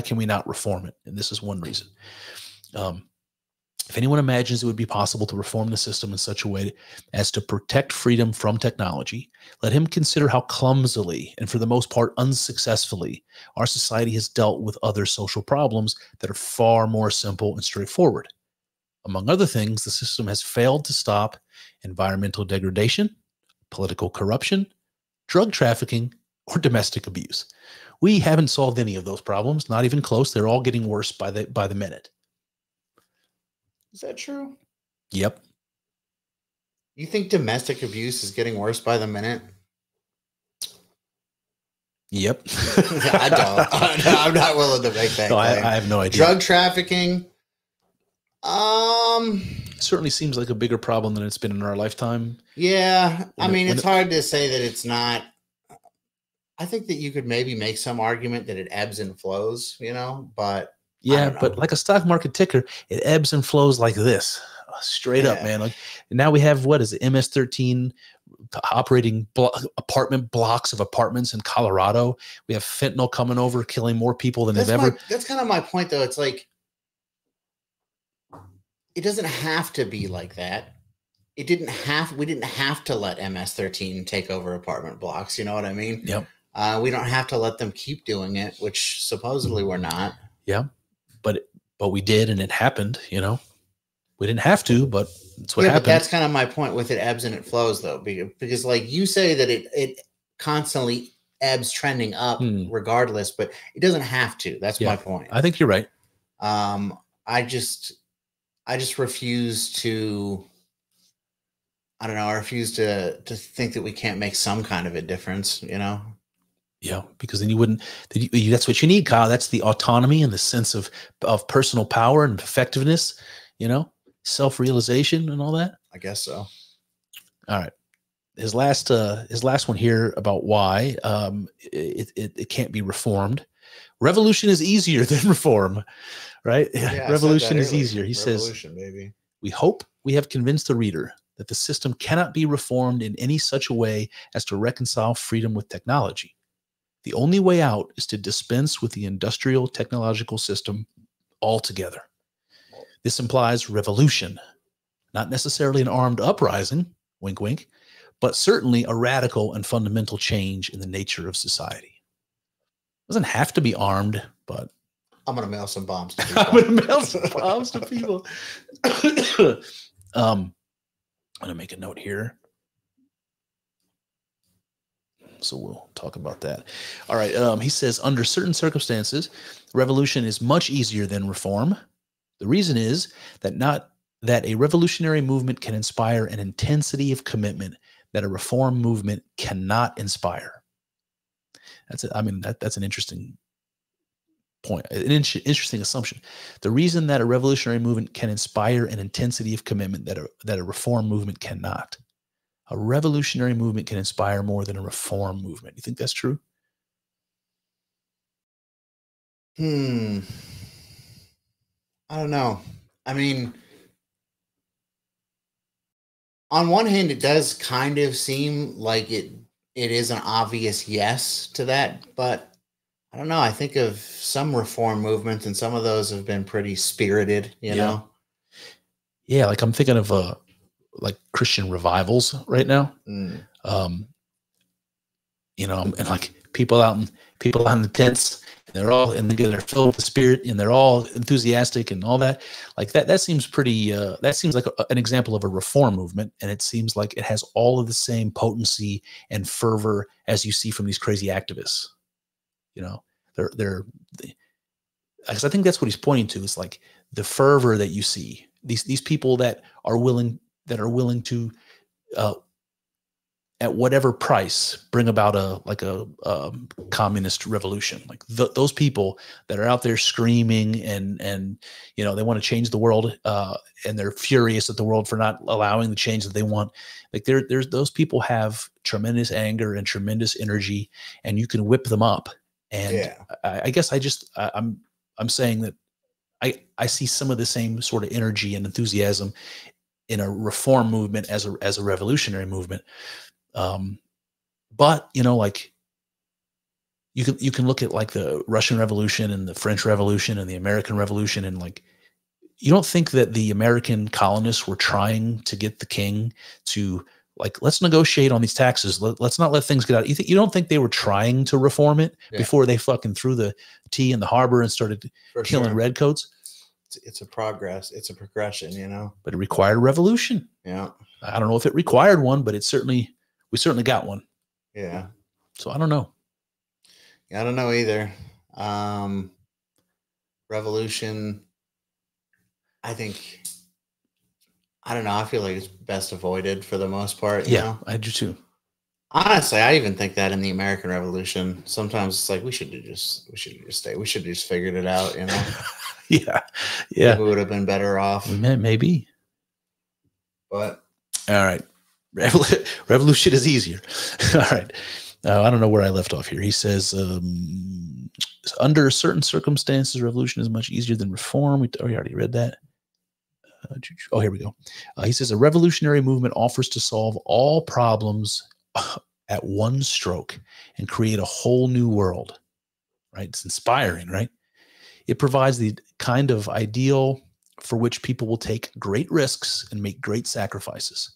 can we not reform it? And this is one reason. If anyone imagines it would be possible to reform the system in such a way as to protect freedom from technology, let him consider how clumsily and for the most part unsuccessfully our society has dealt with other social problems that are far more simple and straightforward. Among other things, the system has failed to stop environmental degradation, political corruption, drug trafficking, or domestic abuse. We haven't solved any of those problems, not even close. They're all getting worse by the minute. Is that true? Yep. You think domestic abuse is getting worse by the minute? Yep. I don't. I'm not willing to make that claim. I have no idea. Drug trafficking. Certainly seems like a bigger problem than it's been in our lifetime. Yeah. I mean, it's hard to say that it's not. I think that you could maybe make some argument that it ebbs and flows, you know, but yeah, but like a stock market ticker, it ebbs and flows like this. straight up, man. Like now we have, what is it, MS-13 operating apartment blocks of apartments in Colorado. We have fentanyl coming over, killing more people than they've ever. That's kind of my point, though. It's like, it doesn't have to be like that. We didn't have to let MS-13 take over apartment blocks. You know what I mean? Yep. We don't have to let them keep doing it, which supposedly we're not. Yeah. But we did, and it happened, you know. We didn't have to, but it's what happened. But that's kind of my point with it ebbs and it flows, though, because like you say that it constantly ebbs, trending up regardless, but it doesn't have to. That's my point. I think you're right. I just refuse to, I don't know, I refuse to think that we can't make some kind of a difference, you know? Yeah, because then you wouldn't, that's what you need, Kyle. That's the autonomy and the sense of personal power and effectiveness, you know, self-realization and all that. I guess so. All right. His last one here about why it can't be reformed. Revolution is easier than reform, right? Yeah, revolution is easier. He says, baby. We hope we have convinced the reader that the system cannot be reformed in any such a way as to reconcile freedom with technology. The only way out is to dispense with the industrial technological system altogether. This implies revolution, not necessarily an armed uprising, wink, wink, but certainly a radical and fundamental change in the nature of society. It doesn't have to be armed, but I'm going to mail some bombs to people. I'm going to mail some bombs to people. I'm going to make a note here. So we'll talk about that. All right. He says, under certain circumstances, revolution is much easier than reform. The reason is that a revolutionary movement can inspire an intensity of commitment that a reform movement cannot inspire. That's an interesting point, an interesting assumption. The reason that a revolutionary movement can inspire an intensity of commitment that a reform movement cannot. A revolutionary movement can inspire more than a reform movement. You think that's true? I don't know. I mean, on one hand, it does kind of seem like it is an obvious yes to that, but I don't know. I think of some reform movements, and some of those have been pretty spirited, you know? Yeah, like I'm thinking of like Christian revivals right now. You know, and like people out in the tents, and they're filled with the Spirit, and they're all enthusiastic and all that. Like that seems pretty. That seems like an example of a reform movement, and it seems like it has all of the same potency and fervor as you see from these crazy activists. You know, because I think that's what he's pointing to, is like the fervor that you see. These people that are willing to, at whatever price, bring about a communist revolution. Like those people that are out there screaming and you know, they want to change the world, and they're furious at the world for not allowing the change that they want. Like there's those people have tremendous anger and tremendous energy, and you can whip them up. And I guess I'm saying that I see some of the same sort of energy and enthusiasm in a reform movement as a revolutionary movement. But you know, like you can look at like the Russian Revolution and the French Revolution and the American Revolution, and like, you don't think that the American colonists were trying to get the king to, like, let's negotiate on these taxes. Let's not let things get out. You don't think they were trying to reform it before they fucking threw the tea in the harbor and started killing redcoats? It's a progress. It's a progression, you know. But it required a revolution. Yeah. I don't know if it required one, but we certainly got one. Yeah. So I don't know. Yeah, I don't know either. Revolution, I think, I don't know. I feel like it's best avoided for the most part. You know? I do too. Honestly, I even think that in the American Revolution, sometimes it's like we should have just figured it out, you know. Yeah. We would have been better off. Maybe. But all right, revolution is easier. All right. I don't know where I left off here. He says, under certain circumstances, revolution is much easier than reform. We already read that. Oh, here we go. He says a revolutionary movement offers to solve all problems at one stroke and create a whole new world. Right? It's inspiring, right? It provides the kind of ideal for which people will take great risks and make great sacrifices.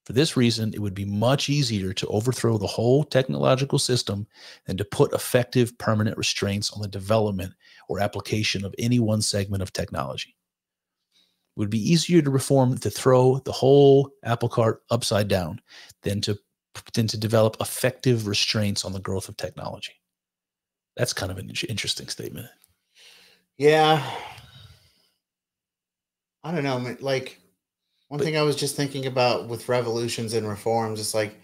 For this reason, it would be much easier to overthrow the whole technological system than to put effective permanent restraints on the development or application of any one segment of technology. It would be easier to throw the whole apple cart upside down than to develop effective restraints on the growth of technology. That's kind of an interesting statement. Yeah. I don't know. Like, one thing I was just thinking about with revolutions and reforms, it's like,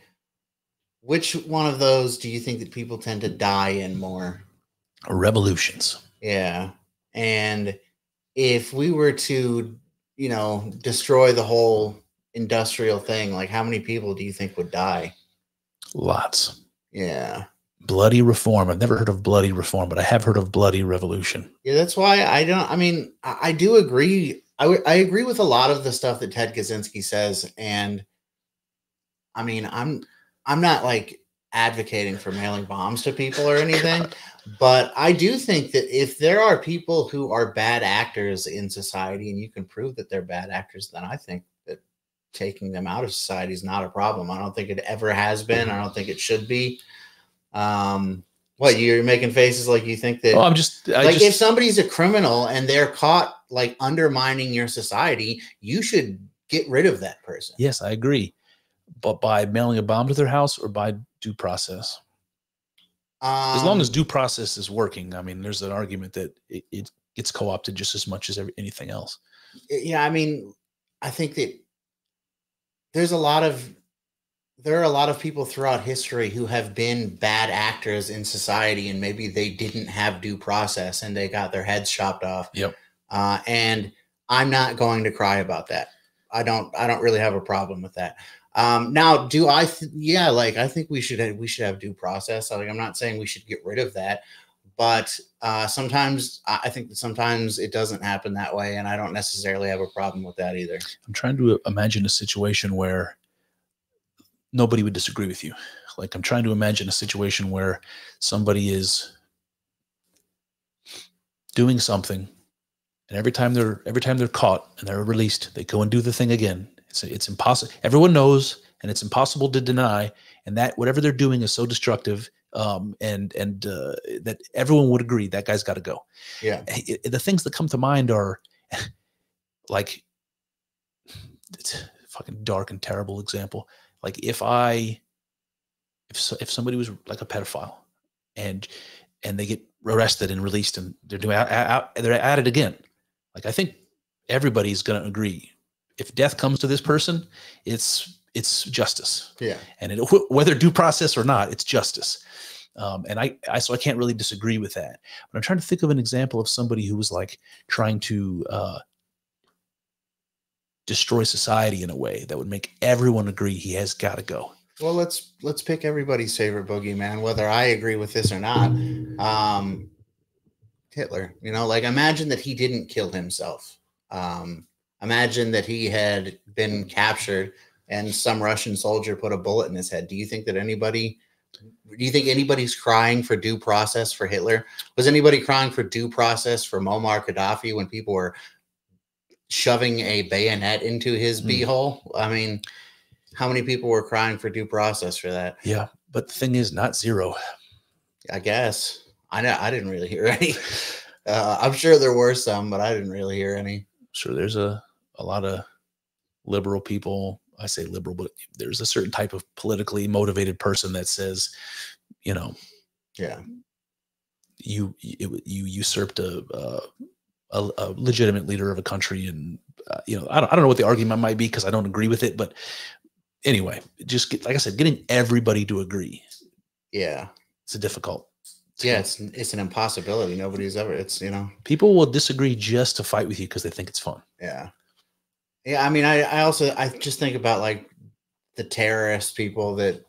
which one of those do you think that people tend to die in more? Revolutions. Yeah. And if we were to, destroy the whole industrial thing, like, how many people do you think would die? Lots. Yeah. Bloody reform. I've never heard of bloody reform, but I have heard of bloody revolution. Yeah, that's why I do agree. I agree with a lot of the stuff that Ted Kaczynski says. And I mean, I'm not like advocating for mailing bombs to people or anything, but I do think that if there are people who are bad actors in society and you can prove that they're bad actors, then I think that taking them out of society is not a problem. I don't think it ever has been. I don't think it should be. What, you're making faces like you think that? Oh, if somebody's a criminal and they're caught like undermining your society, you should get rid of that person. Yes, I agree. But by mailing a bomb to their house or by due process? As long as due process is working, I mean, there's an argument that it gets co-opted just as much as anything else. Yeah, I mean, I think that there are a lot of people throughout history who have been bad actors in society, and maybe they didn't have due process and they got their heads chopped off. Yep. And I'm not going to cry about that. I don't really have a problem with that. Now, do I? I think we should have due process. Like, I'm not saying we should get rid of that, but sometimes I think that sometimes it doesn't happen that way, and I don't necessarily have a problem with that either. I'm trying to imagine a situation where nobody would disagree with you. Like, I'm trying to imagine a situation where somebody is doing something, and every time they're caught and they're released, they go and do the thing again. It's impossible. Everyone knows, and it's impossible to deny, and that whatever they're doing is so destructive, that everyone would agree that guy's got to go. Yeah. The things that come to mind are like, it's a fucking dark and terrible example. Like, if somebody was like a pedophile and they get arrested and released and they're at it again, like, I think everybody's going to agree, if death comes to this person, it's justice. Yeah. And whether due process or not, it's justice. And so I can't really disagree with that. But I'm trying to think of an example of somebody who was like trying to destroy society in a way that would make everyone agree he has got to go. Well, let's pick everybody's favorite boogeyman, whether I agree with this or not. Hitler. Like, imagine that he didn't kill himself. Imagine that he had been captured and some Russian soldier put a bullet in his head. Do you think anybody's crying for due process for Hitler? Was anybody crying for due process for Muammar Gaddafi when people were shoving a bayonet into his beehole? I mean, how many people were crying for due process for that? Yeah, but the thing is, not zero. I guess. I didn't really hear any. I'm sure there were some, but I didn't really hear any. Sure, there's a lot of liberal people. I say liberal, but there's a certain type of politically motivated person that says, yeah, you usurped a legitimate leader of a country, and I don't know what the argument might be because I don't agree with it, but anyway, like I said, getting everybody to agree. Yeah, it's difficult. It's an impossibility. Nobody's ever. People will disagree just to fight with you because they think it's fun. Yeah. Yeah, I mean, I just think about like the terrorist people that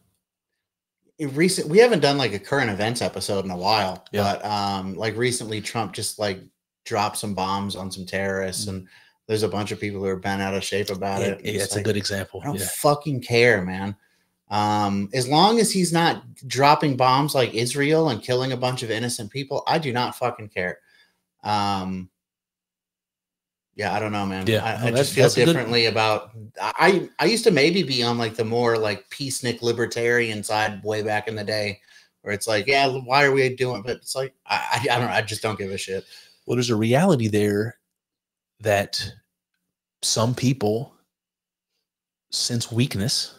we haven't done like a current events episode in a while, but like recently Trump just like dropped some bombs on some terrorists, and There's a bunch of people who are bent out of shape about it. Yeah, it's like, a good example. I don't fucking care, man. As long as he's not dropping bombs like Israel and killing a bunch of innocent people, I do not fucking care. Yeah, I don't know, man. Yeah, I just feel differently about. I used to maybe be on like the more like peacenik libertarian side way back in the day, where it's like, yeah, why are we doing? But it's like I don't know. I just don't give a shit. Well, there's a reality there that some people sense weakness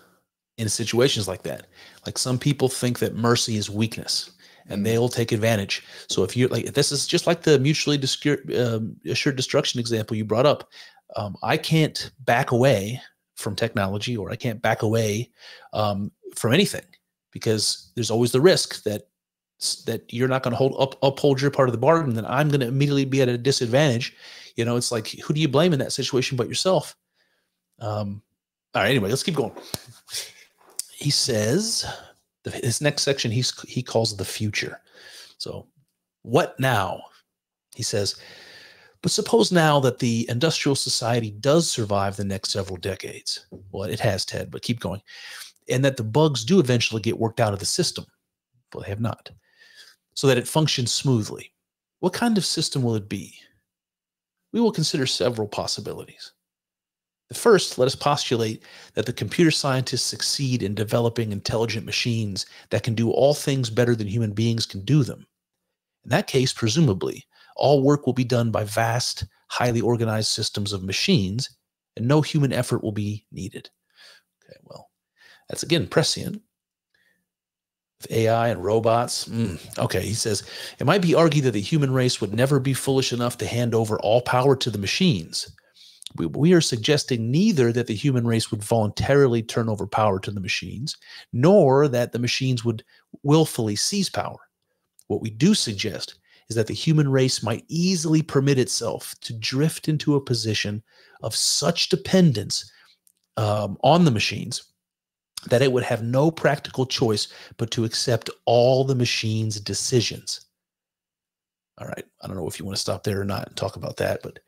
in situations like that. Like some people think that mercy is weakness, and they'll take advantage. So if you're like, this is just like the mutually assured destruction example you brought up. I can't back away from technology, or I can't back away from anything, because there's always the risk that you're not going to uphold your part of the bargain. Then I'm going to immediately be at a disadvantage. You know, it's like, who do you blame in that situation but yourself? All right. Anyway, let's keep going. He says, his next section, he calls the future. So what now? He says, but suppose now that the industrial society does survive the next several decades. Well, it has, Ted, but keep going. And that the bugs do eventually get worked out of the system. Well, they have not. So that it functions smoothly. What kind of system will it be? We will consider several possibilities. The first, let us postulate that the computer scientists succeed in developing intelligent machines that can do all things better than human beings can do them. In that case, presumably, all work will be done by vast, highly organized systems of machines, and no human effort will be needed. Okay, well, that's again prescient. With AI and robots. Okay, he says, it might be argued that the human race would never be foolish enough to hand over all power to the machines. We are suggesting neither that the human race would voluntarily turn over power to the machines, nor that the machines would willfully seize power. What we do suggest is that the human race might easily permit itself to drift into a position of such dependence on the machines that it would have no practical choice but to accept all the machine's decisions. All right, I don't know if you want to stop there or not and talk about that, but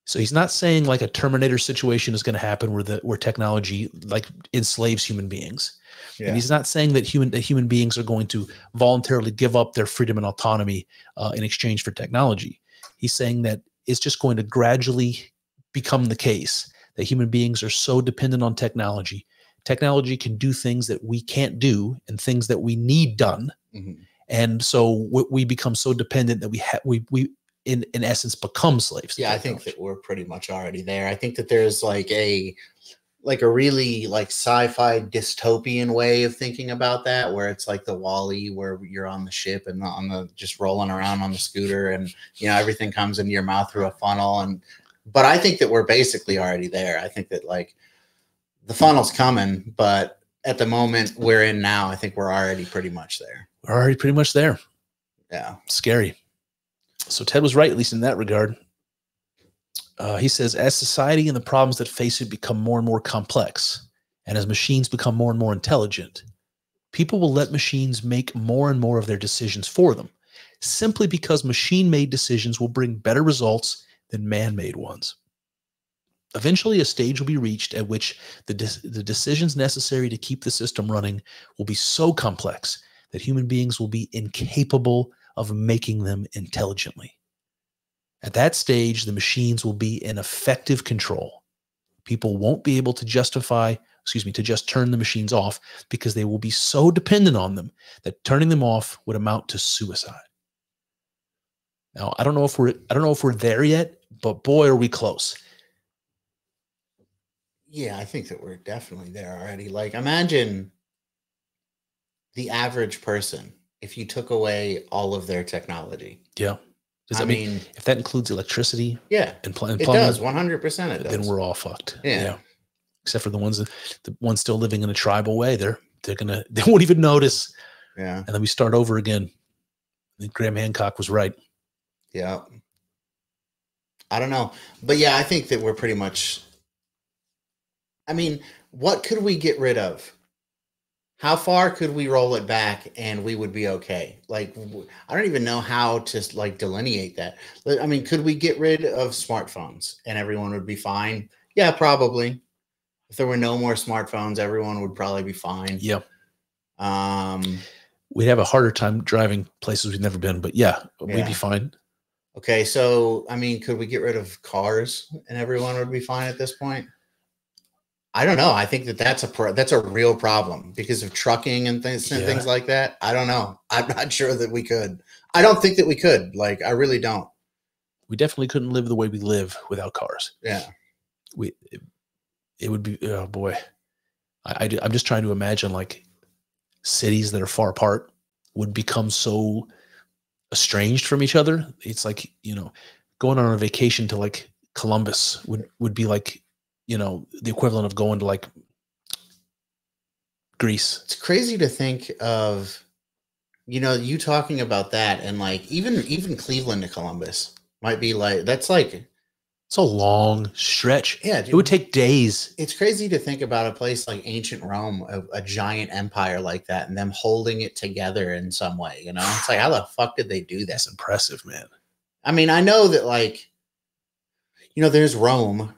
so he's not saying like a Terminator situation is going to happen where technology like enslaves human beings. Yeah. And he's not saying that human beings are going to voluntarily give up their freedom and autonomy in exchange for technology. He's saying that it's just going to gradually become the case that human beings are so dependent on technology. Technology can do things that we can't do and things that we need done. Mm-hmm. And so we become so dependent that we in essence become slaves. Yeah, I think that we're pretty much already there. I think that there's like a really like sci-fi dystopian way of thinking about that, where it's like the Wall-E, where you're on the ship and on the just rolling around on the scooter, and you know everything comes into your mouth through a funnel. But I think that we're basically already there. I think that like the funnel's coming, but at the moment we're in now, I think we're already pretty much there. We're already pretty much there. Yeah, scary. So Ted was right, at least in that regard. He says, as society and the problems that face it become more and more complex, and as machines become more and more intelligent, people will let machines make more and more of their decisions for them, simply because machine-made decisions will bring better results than man-made ones. Eventually, a stage will be reached at which the decisions necessary to keep the system running will be so complex that human beings will be incapable of making them intelligently. At that stage, the machines will be in effective control. People won't be able to just turn the machines off, because they will be so dependent on them that turning them off would amount to suicide. Now, I don't know if we're there yet, but boy, are we close. Yeah, I think that we're definitely there already. Like, imagine the average person if you took away all of their technology. Yeah. I mean, if that includes electricity, yeah, and plumbing, it does 100%. It does. Then we're all fucked. Yeah. Except for the ones still living in a tribal way, they won't even notice. Yeah. And then we start over again. I think Graham Hancock was right. Yeah. I don't know, but yeah, I think that we're pretty much. I mean, what could we get rid of? how far could we roll it back and we would be okay? Like, I don't even know how to like delineate that. I mean, could we get rid of smartphones and everyone would be fine? Yeah, probably. If there were no more smartphones, everyone would probably be fine. Yep. Um, We'd have a harder time driving places we've never been, but yeah, we'd be fine. Okay, so I mean, could we get rid of cars and everyone would be fine at this point? I don't know. I think that's a real problem because of trucking and things like that. I don't know. I'm not sure that we could. I don't think that we could. Like, I really don't. We definitely couldn't live the way we live without cars. Yeah. It would be, oh boy. I'm just trying to imagine like cities that are far apart would become so estranged from each other. It's like, you know, going on a vacation to like Columbus would be like, you know, the equivalent of going to like Greece. It's crazy to think of, you know, you talking about that and like even Cleveland to Columbus might be like, that's like, it's a long stretch. Yeah, dude. It would take days. It's crazy to think about a place like ancient Rome, a giant empire like that, and them holding it together in some way. You know, it's like, how the fuck did they do that? That's impressive, man. I mean, I know that, like, you know, there's Rome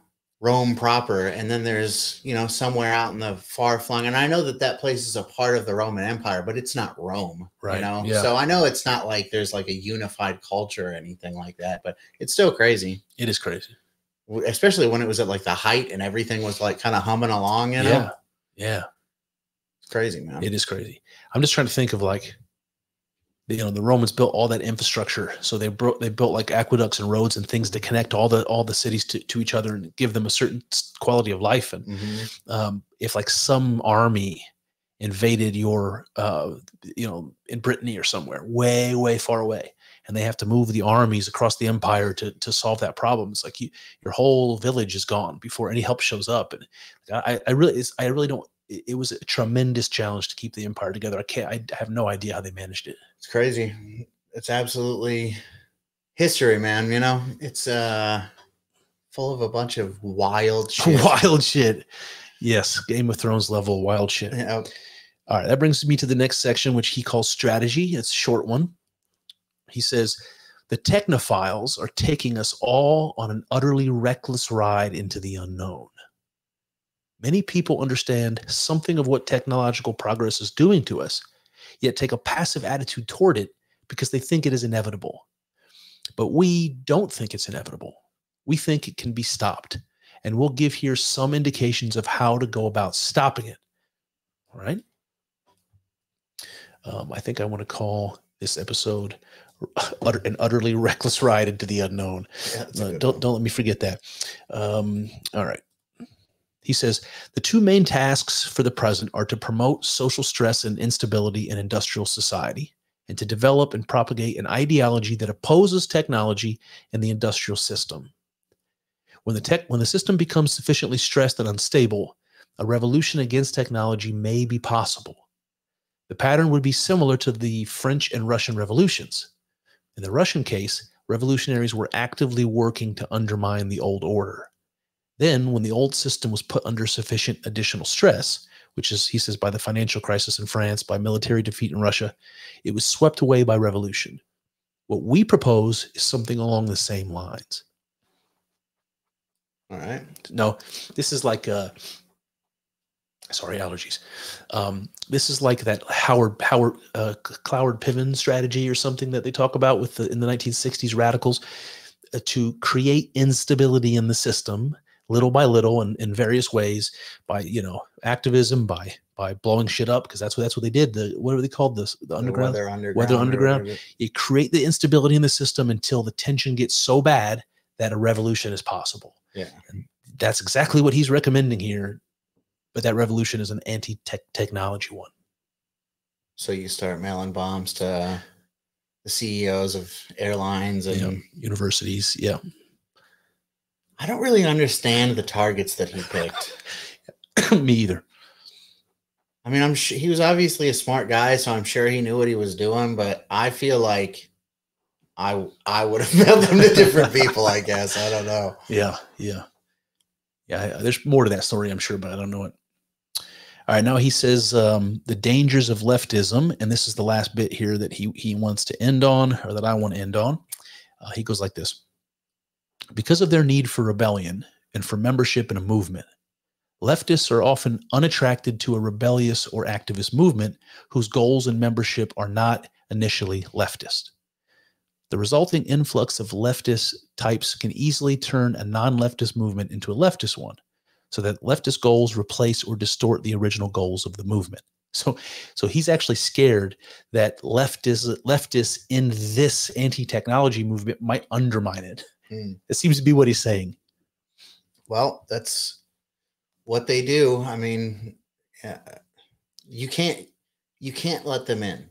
proper, and then there's, you know, somewhere out in the far flung, and I know that place is a part of the Roman Empire, but it's not Rome, right? You know, yeah. So I know it's not like there's like a unified culture or anything like that, but it's still crazy. It is crazy. Especially when it was at like the height and everything was like kind of humming along, you know? Yeah. It's crazy, man. It is crazy. I'm just trying to think of like, you know, the Romans built all that infrastructure. So they built like aqueducts and roads and things to connect all the cities to each other and give them a certain quality of life. And if like some army invaded your, you know, in Brittany or somewhere way, way far away, and they have to move the armies across the empire to solve that problem. It's like your whole village is gone before any help shows up. And I really don't. It was a tremendous challenge to keep the empire together. I have no idea how they managed it. It's crazy. It's absolutely history, man. You know, it's full of a bunch of wild shit. Wild shit. Yes, Game of Thrones level wild shit. Yeah. All right, that brings me to the next section, which he calls strategy. It's a short one. He says, the technophiles are taking us all on an utterly reckless ride into the unknown. Many people understand something of what technological progress is doing to us, yet take a passive attitude toward it because they think it is inevitable. But we don't think it's inevitable. We think it can be stopped, and we'll give here some indications of how to go about stopping it. All right? I think I want to call this episode an utterly reckless ride into the unknown. Yeah, don't let me forget that. All right. He says, the two main tasks for the present are to promote social stress and instability in industrial society, and to develop and propagate an ideology that opposes technology and the industrial system. When the system becomes sufficiently stressed and unstable, a revolution against technology may be possible. The pattern would be similar to the French and Russian revolutions. In the Russian case, revolutionaries were actively working to undermine the old order. Then, when the old system was put under sufficient additional stress, which is, he says, by the financial crisis in France, by military defeat in Russia, it was swept away by revolution. What we propose is something along the same lines. All right. No, this is like sorry, allergies. This is like that Howard Piven strategy or something that they talk about with in the 1960s radicals to create instability in the system little by little and in various ways by, you know, activism, by blowing shit up, because that's what they did. What are they called? The underground? Weather underground. You create the instability in the system until the tension gets so bad that a revolution is possible. Yeah. And that's exactly what he's recommending here. But that revolution is an anti-technology one. So you start mailing bombs to the CEOs of airlines and universities. Yeah. I don't really understand the targets that he picked. Me either. I mean, he was obviously a smart guy, so I'm sure he knew what he was doing, but I feel like I would have mailed them to different people, I guess. I don't know. Yeah. There's more to that story, I'm sure, but I don't know it. All right, now he says the dangers of leftism, and this is the last bit here that he wants to end on, or that I want to end on. He goes like this. Because of their need for rebellion and for membership in a movement, leftists are often unattracted to a rebellious or activist movement whose goals and membership are not initially leftist. The resulting influx of leftist types can easily turn a non-leftist movement into a leftist one, so that leftist goals replace or distort the original goals of the movement. So he's actually scared that leftists in this anti-technology movement might undermine it. It seems to be what he's saying. Well, that's what they do. I mean, you can't let them in.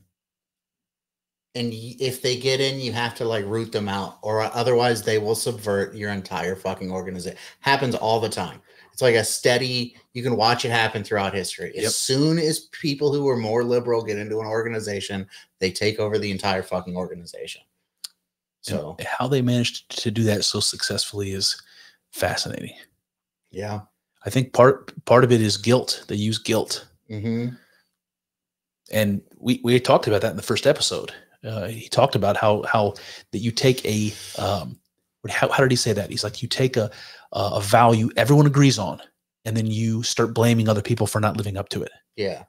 And if they get in, you have to like root them out, or otherwise they will subvert your entire fucking organization. Happens all the time. It's like a steady, you can watch it happen throughout history. As soon as people who are more liberal get into an organization, they take over the entire fucking organization. So and how they managed to do that so successfully is fascinating. Yeah. I think part of it is guilt. They use guilt. Mm-hmm. And we talked about that in the first episode. He talked about how that you take a how did he say that? He's like, you take a value everyone agrees on, and then you start blaming other people for not living up to it. Yeah.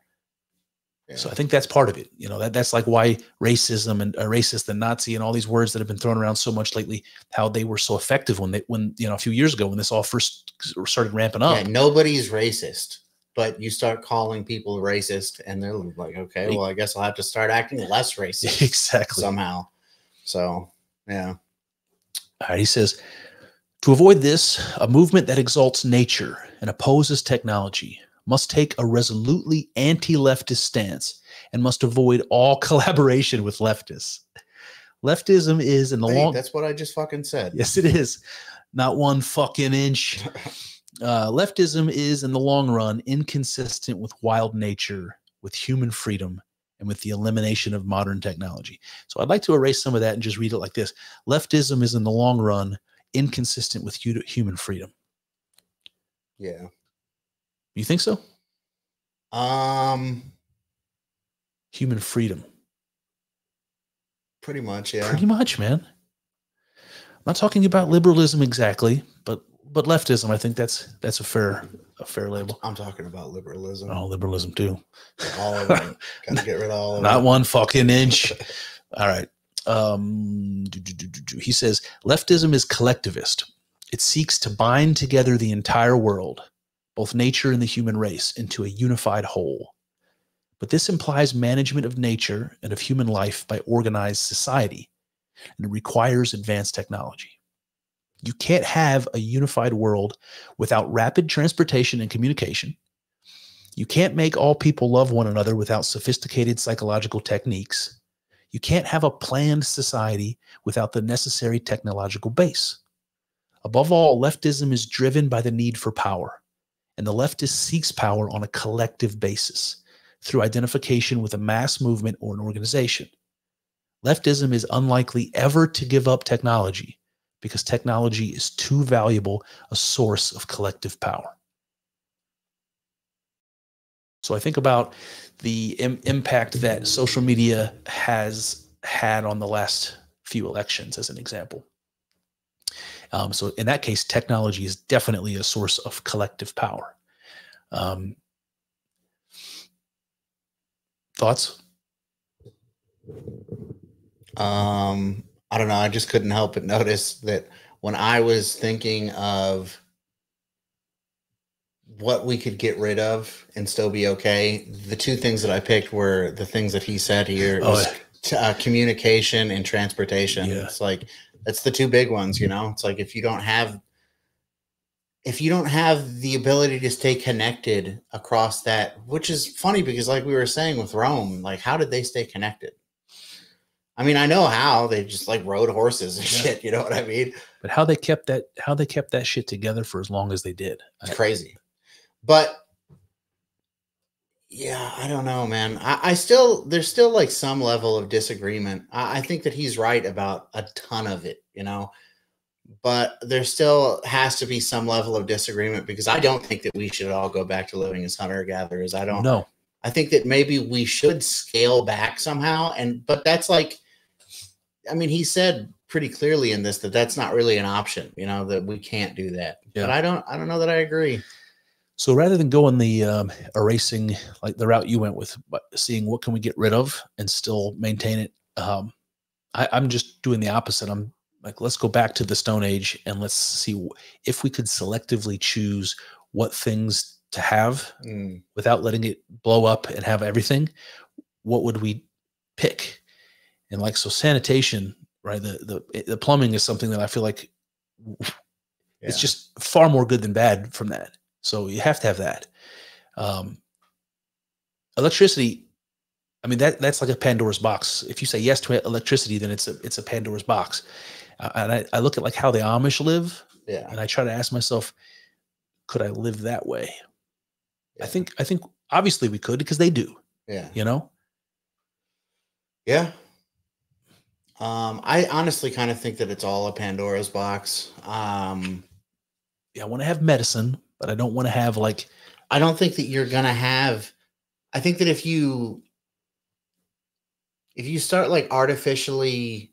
So I think that's part of it. You know, that's like why racism and racist and Nazi and all these words that have been thrown around so much lately, how they were so effective when a few years ago when this all first started ramping up. Yeah, nobody's racist, but you start calling people racist, and they're like, okay, well, I guess I'll have to start acting less racist. Exactly. Somehow. So, yeah. All right, he says, to avoid this, a movement that exalts nature and opposes technology must take a resolutely anti-leftist stance and must avoid all collaboration with leftists. Leftism is in the long... That's what I just fucking said. Yes, it is. Not one fucking inch. Leftism is, in the long run, inconsistent with wild nature, with human freedom, and with the elimination of modern technology. So I'd like to erase some of that and just read it like this. Leftism is, in the long run, inconsistent with human freedom. Yeah. You think so? Human freedom. Pretty much, yeah. Pretty much, man. I'm not talking about liberalism exactly, but leftism, I think that's a fair label. I'm talking about liberalism. Oh, liberalism too. All of them. Gotta get rid of all of them. Not one fucking inch. All right. He says, leftism is collectivist. It seeks to bind together the entire world, both nature and the human race, into a unified whole. But this implies management of nature and of human life by organized society, and it requires advanced technology. You can't have a unified world without rapid transportation and communication. You can't make all people love one another without sophisticated psychological techniques. You can't have a planned society without the necessary technological base. Above all, leftism is driven by the need for power, and the leftist seeks power on a collective basis through identification with a mass movement or an organization. Leftism is unlikely ever to give up technology because technology is too valuable a source of collective power. So I think about the impact that social media has had on the last few elections as an example. So in that case, technology is definitely a source of collective power. Thoughts? I don't know. I just couldn't help but notice that when I was thinking of what we could get rid of and still be okay, the two things that I picked were the things that he said here. Communication and transportation. Yeah. It's like, that's the two big ones, you know? It's like, if you don't have the ability to stay connected across that, which is funny because like we were saying with Rome, like how did they stay connected? I mean, I know how. They just like rode horses and shit, you know what I mean? But how they kept that shit together for as long as they did. It's crazy. But yeah, I don't know, man. There's still like some level of disagreement. I think that he's right about a ton of it, you know, But there still has to be some level of disagreement, because I don't think that we should all go back to living as hunter-gatherers. I don't know. I think that maybe we should scale back somehow. But that's like, I mean, he said pretty clearly in this that that's not really an option, that we can't do that. Yeah. But I don't know that I agree. So rather than going the erasing, like the route you went with, but seeing what can we get rid of and still maintain it, I'm just doing the opposite. I'm like, let's go back to the Stone Age and let's see if we could selectively choose what things to have without letting it blow up and have everything. What would we pick? And like, so sanitation, right? The plumbing is something that I feel like it's just far more good than bad from that. So you have to have that. Electricity, I mean, that's like a Pandora's box. If you say yes to electricity, then it's a Pandora's box. And I look at like how the Amish live, and I try to ask myself, could I live that way? Yeah. I think obviously we could, because they do. Yeah. Yeah. I honestly kind of think that it's all a Pandora's box. I want to have medicine, but I don't want to have like. I don't think that you're gonna have. I think that if you start like artificially,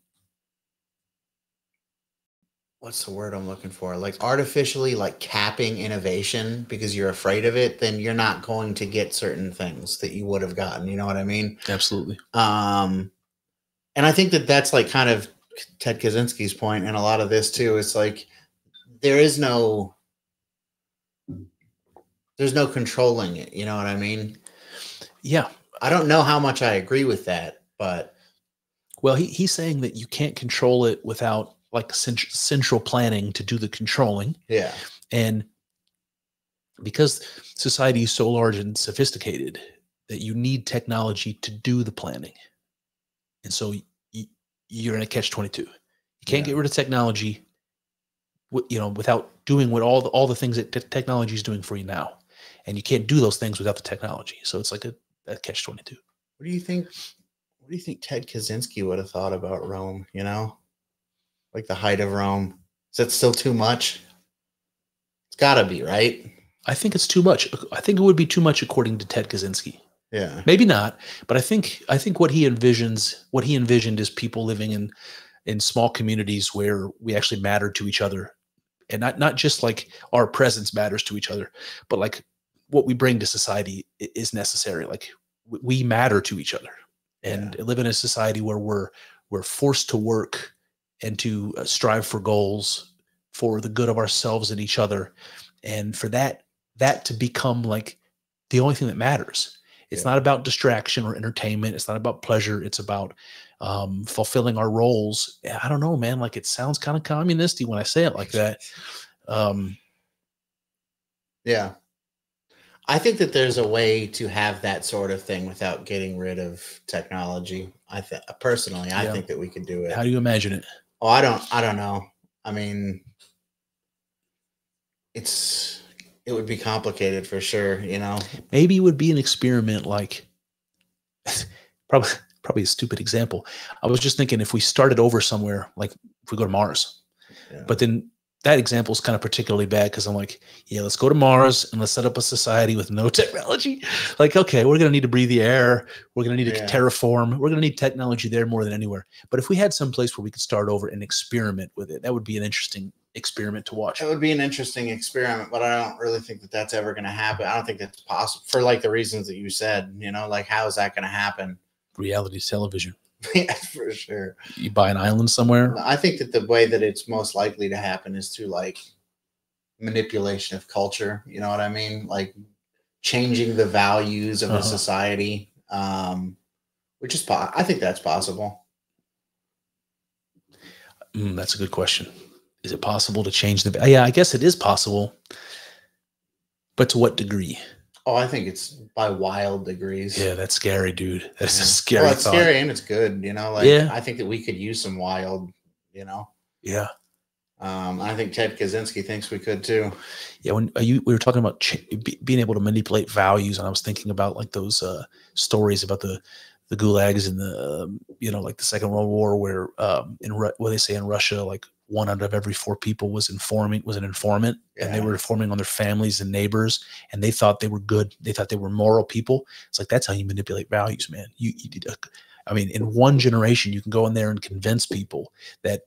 what's the word I'm looking for? Like artificially like capping innovation because you're afraid of it, then you're not going to get certain things that you would have gotten. You know what I mean? Absolutely. And I think that that's like kind of Ted Kaczynski's point and a lot of this too. It's like there's no controlling it. You know what I mean? Yeah. I don't know how much I agree with that, but. Well, he's saying that you can't control it without like central planning to do the controlling. Yeah. And because society is so large and sophisticated that you need technology to do the planning. And so you're in a catch-22. You can't get rid of technology, without doing what all the things that technology is doing for you now. And you can't do those things without the technology. So it's like a catch-22. What do you think Ted Kaczynski would have thought about Rome, Like the height of Rome? Is that still too much? It's gotta be, right? I think it's too much. I think it would be too much according to Ted Kaczynski. Yeah. Maybe not, but I think what he envisioned is people living in small communities where we actually matter to each other. And not just like our presence matters to each other, but like what we bring to society is necessary. Like we matter to each other, and live in a society where we're forced to work and to strive for goals for the good of ourselves and each other. And for that to become like the only thing that matters. It's not about distraction or entertainment. It's not about pleasure. It's about fulfilling our roles. I don't know, man. Like it sounds kind of communisty when I say it like that. Yeah. I think that there's a way to have that sort of thing without getting rid of technology. I think that we could do it. How do you imagine it? Oh, I don't know. I mean, it would be complicated for sure, Maybe it would be an experiment, like probably a stupid example. I was just thinking if we started over somewhere, like if we go to Mars, but then that example is kind of particularly bad because I'm like, let's go to Mars and let's set up a society with no technology. Like, okay, we're going to need to breathe the air. We're going to need to terraform. We're going to need technology there more than anywhere. But if we had some place where we could start over and experiment with it, that would be an interesting experiment to watch. It would be an interesting experiment, but I don't really think that that's ever going to happen. I don't think that's possible for like the reasons that you said, like how is that going to happen? Reality television. Yeah, for sure. You buy an island somewhere. I think that the way that it's most likely to happen is through like manipulation of culture. You know what I mean? Like changing the values of a society, which is I think that's possible. That's a good question. Is it possible to change the? Yeah, I guess it is possible, but to what degree? Oh, I think it's by wild degrees. Yeah, that's scary, dude. That's a scary. Well, it's thought. Scary and it's good. I think that we could use some wild. Yeah. I think Ted Kaczynski thinks we could too. Yeah, we were talking about being able to manipulate values, and I was thinking about like those stories about the gulags in the like the Second World War, where they say in Russia, like 1 out of every 4 people was an informant, and they were informing on their families and neighbors, and they thought they were good. They thought they were moral people. It's like, that's how you manipulate values, man. I mean, in one generation, you can go in there and convince people that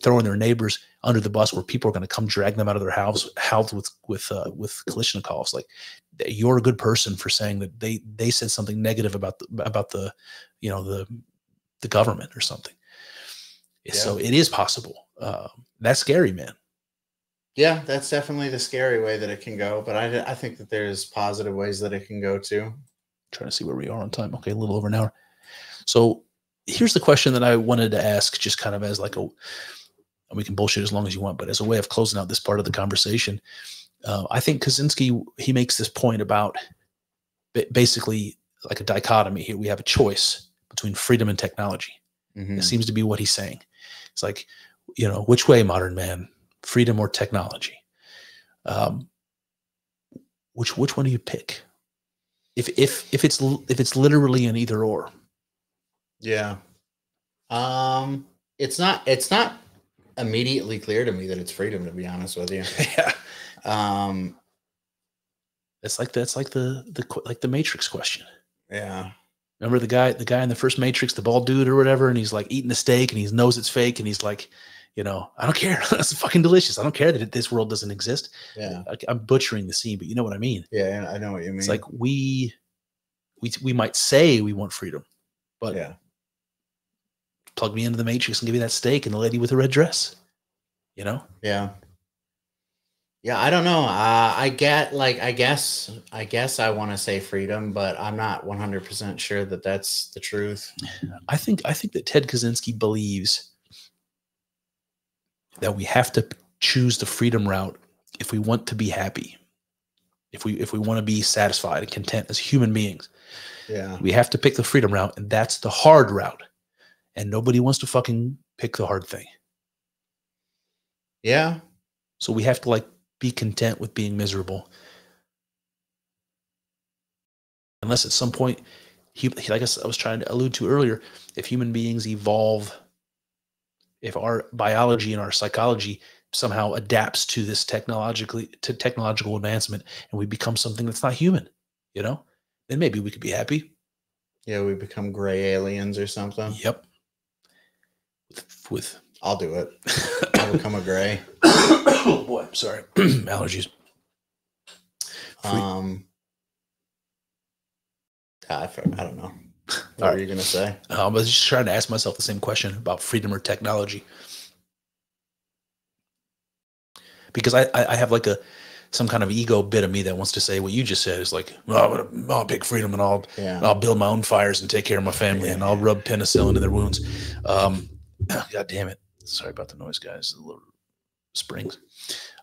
throwing their neighbors under the bus, where people are going to come drag them out of their house with Kalashnikovs. Like, you're a good person for saying that they said something negative about the the government or something. Yeah. So it is possible. That's scary, man. Yeah, that's definitely the scary way that it can go. But I think that there's positive ways that it can go too. Trying to see where we are on time. Okay, a little over an hour. So here's the question that I wanted to ask, just kind of as like we can bullshit as long as you want, but as a way of closing out this part of the conversation. I think Kaczynski, he makes this point about basically like a dichotomy here. We have a choice between freedom and technology. Mm-hmm. It seems to be what he's saying. It's like, which way, modern man, freedom or technology? Which one do you pick? If it's literally an either or. Yeah. It's not immediately clear to me that it's freedom, to be honest with you. Yeah. That's like the Matrix question. Yeah. Remember the guy in the first Matrix, the bald dude or whatever, and he's like eating a steak and he knows it's fake, and he's like, I don't care. That's fucking delicious. I don't care that this world doesn't exist. Yeah. I'm butchering the scene, but you know what I mean? Yeah, I know what you mean. It's like we might say we want freedom, but yeah, plug me into the Matrix and give me that steak and the lady with the red dress. Yeah, I don't know. I guess I want to say freedom, but I'm not 100% sure that that's the truth. I think that Ted Kaczynski believes that we have to choose the freedom route if we want to be happy, if we want to be satisfied and content as human beings. Yeah, we have to pick the freedom route, and that's the hard route. And nobody wants to fucking pick the hard thing. Yeah. So we have to be content with being miserable. Unless at some point, like I was trying to allude to earlier, if human beings evolve, if our biology and our psychology somehow adapts to this technological advancement, and we become something that's not human, then maybe we could be happy. Yeah, we become gray aliens or something. Yep. I'll do it. I'll become a gray. Oh boy, I'm sorry. Allergies. I don't know. What were you gonna say? I was just trying to ask myself the same question about freedom or technology, because I have some kind of ego bit of me that wants to say what you just said is like, well, I'll pick freedom, and I'll build my own fires and take care of my family, and I'll rub penicillin into their wounds. God damn it! Sorry about the noise, guys. The little springs.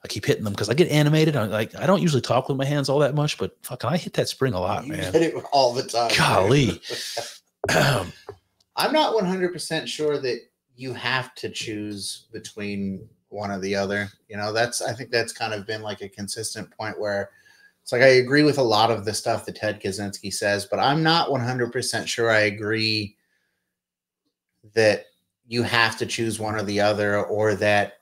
I keep hitting them because I get animated. I don't usually talk with my hands all that much, but fucking I hit that spring a lot, man. Hit it all the time. Golly. I'm not 100% sure that you have to choose between one or the other. I think that's kind of been like a consistent point where it's like I agree with a lot of the stuff that Ted Kaczynski says, but I'm not 100% sure I agree that you have to choose one or the other, or that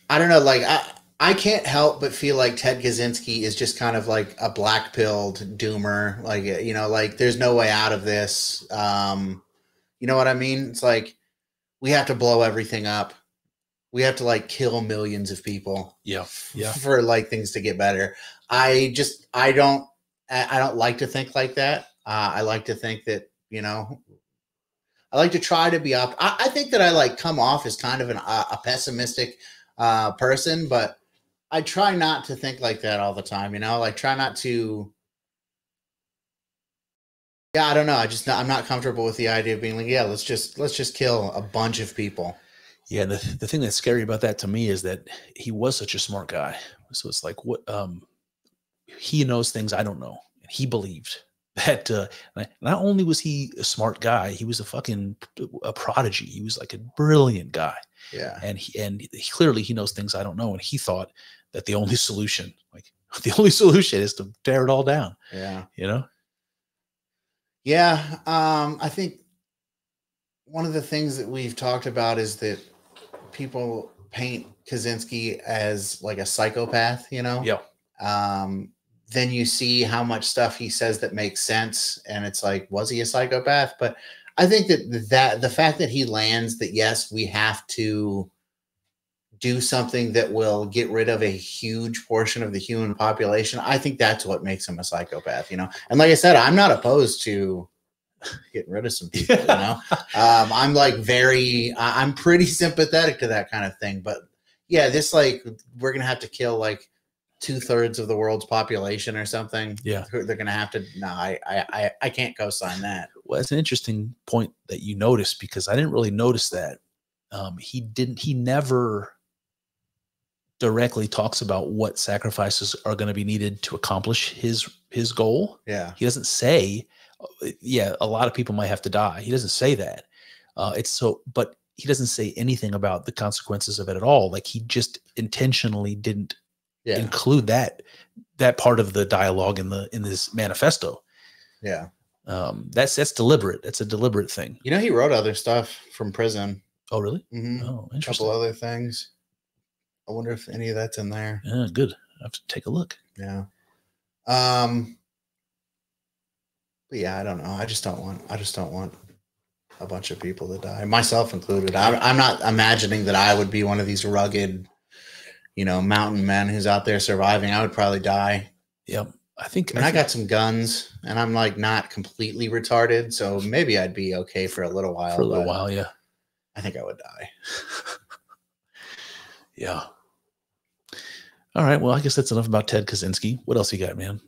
I don't know, I can't help but feel like Ted Kaczynski is just kind of like a black-pilled doomer. There's no way out of this. You know what I mean? It's like, we have to blow everything up. We have to kill millions of people. Yeah. For things to get better. I don't like to think like that. I like to think that, I like to try to be up. I think that I come off as kind of a pessimistic person, but I try not to think like that all the time. Try not to. Yeah, I don't know. I'm not comfortable with the idea of being like, yeah, let's just kill a bunch of people. Yeah, the thing that's scary about that to me is that he was such a smart guy. So it's like, what he knows things I don't know, and he believed that not only was he a smart guy, he was a prodigy. He was like a brilliant guy. Yeah, and he clearly he knows things I don't know, and he thought that the only solution is to tear it all down. Yeah, Yeah. I think one of the things that we've talked about is that people paint Kaczynski as like a psychopath, you know? Yeah. Then you see how much stuff he says that makes sense. And it's like, was he a psychopath? But I think that the fact that he lands that, yes, we have to do something that will get rid of a huge portion of the human population, I think that's what makes him a psychopath, you know? And like I said, I'm not opposed to getting rid of some people, you know? I'm like I'm pretty sympathetic to that kind of thing. But yeah, this, like, we're going to have to kill like 2/3 of the world's population or something. Yeah. They're going to have to, no, I can't co-sign that. Well, it's an interesting point that you noticed, because I didn't really notice that. He never directly talks about what sacrifices are going to be needed to accomplish his goal. Yeah. He doesn't say, yeah, a lot of people might have to die. He doesn't say that. But he doesn't say anything about the consequences of it at all. Like, he just intentionally didn't include that part of the dialogue in this manifesto. Yeah. That's deliberate. That's a deliberate thing. You know, he wrote other stuff from prison. Oh, really? Mm-hmm. Oh, A interesting. couple other things. I wonder if any of that's in there. Yeah, good. I have to take a look. Yeah. But yeah, I don't know. I just don't want a bunch of people to die, myself included. I'm not imagining that I would be one of these rugged, you know, mountain men who's out there surviving. I would probably die. Yep. I got some guns, and I'm like not completely retarded, so maybe I'd be okay for a little while. For a little while, yeah. I think I would die. Yeah. All right. Well, I guess that's enough about Ted Kaczynski. What else you got, man?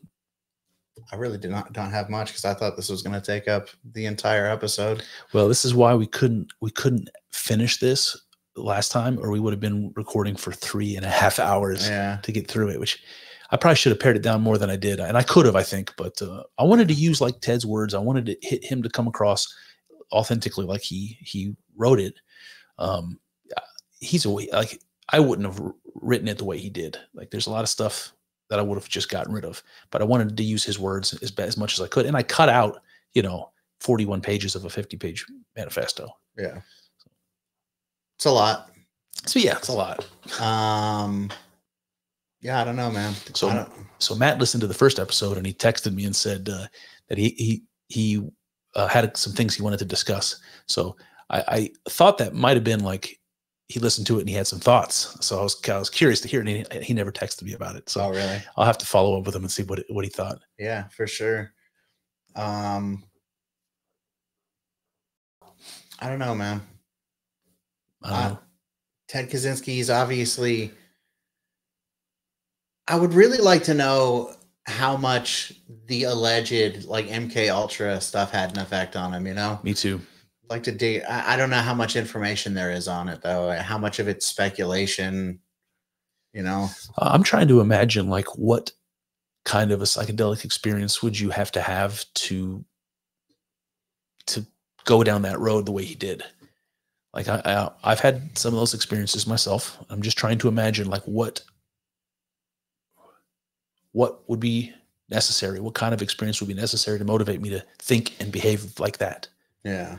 I really don't have much, because I thought this was going to take up the entire episode. Well, this is why we couldn't finish this last time, or we would have been recording for 3.5 hours to get through it, which I probably should have pared it down more than I did. And I could have, I think, but I wanted to use like Ted's words. I wanted to hit him to come across authentically, like he wrote it. He's a way, like, I wouldn't have written it the way he did. Like, there's a lot of stuff that I would have just gotten rid of, but I wanted to use his words as much as I could. And I cut out, 41 pages of a 50-page manifesto. Yeah. It's a lot. So yeah, it's a lot. Yeah, I don't know, man. So Matt listened to the first episode, and he texted me and said that he had some things he wanted to discuss. So I thought that might have been like, he listened to it and he had some thoughts. So I was curious to hear it. And he never texted me about it. So really? I'll have to follow up with him and see what he thought. Yeah, for sure. I don't know, man. Ted Kaczynski is obviously, I would really like to know how much the alleged like MK Ultra stuff had an effect on him, Me too. Like to dig. I don't know how much information there is on it, though. How much of it's speculation, I'm trying to imagine, like, what kind of a psychedelic experience would you have to go down that road the way he did? Like, I've had some of those experiences myself. I'm just trying to imagine, like, what would be necessary? What kind of experience would be necessary to motivate me to think and behave like that? Yeah.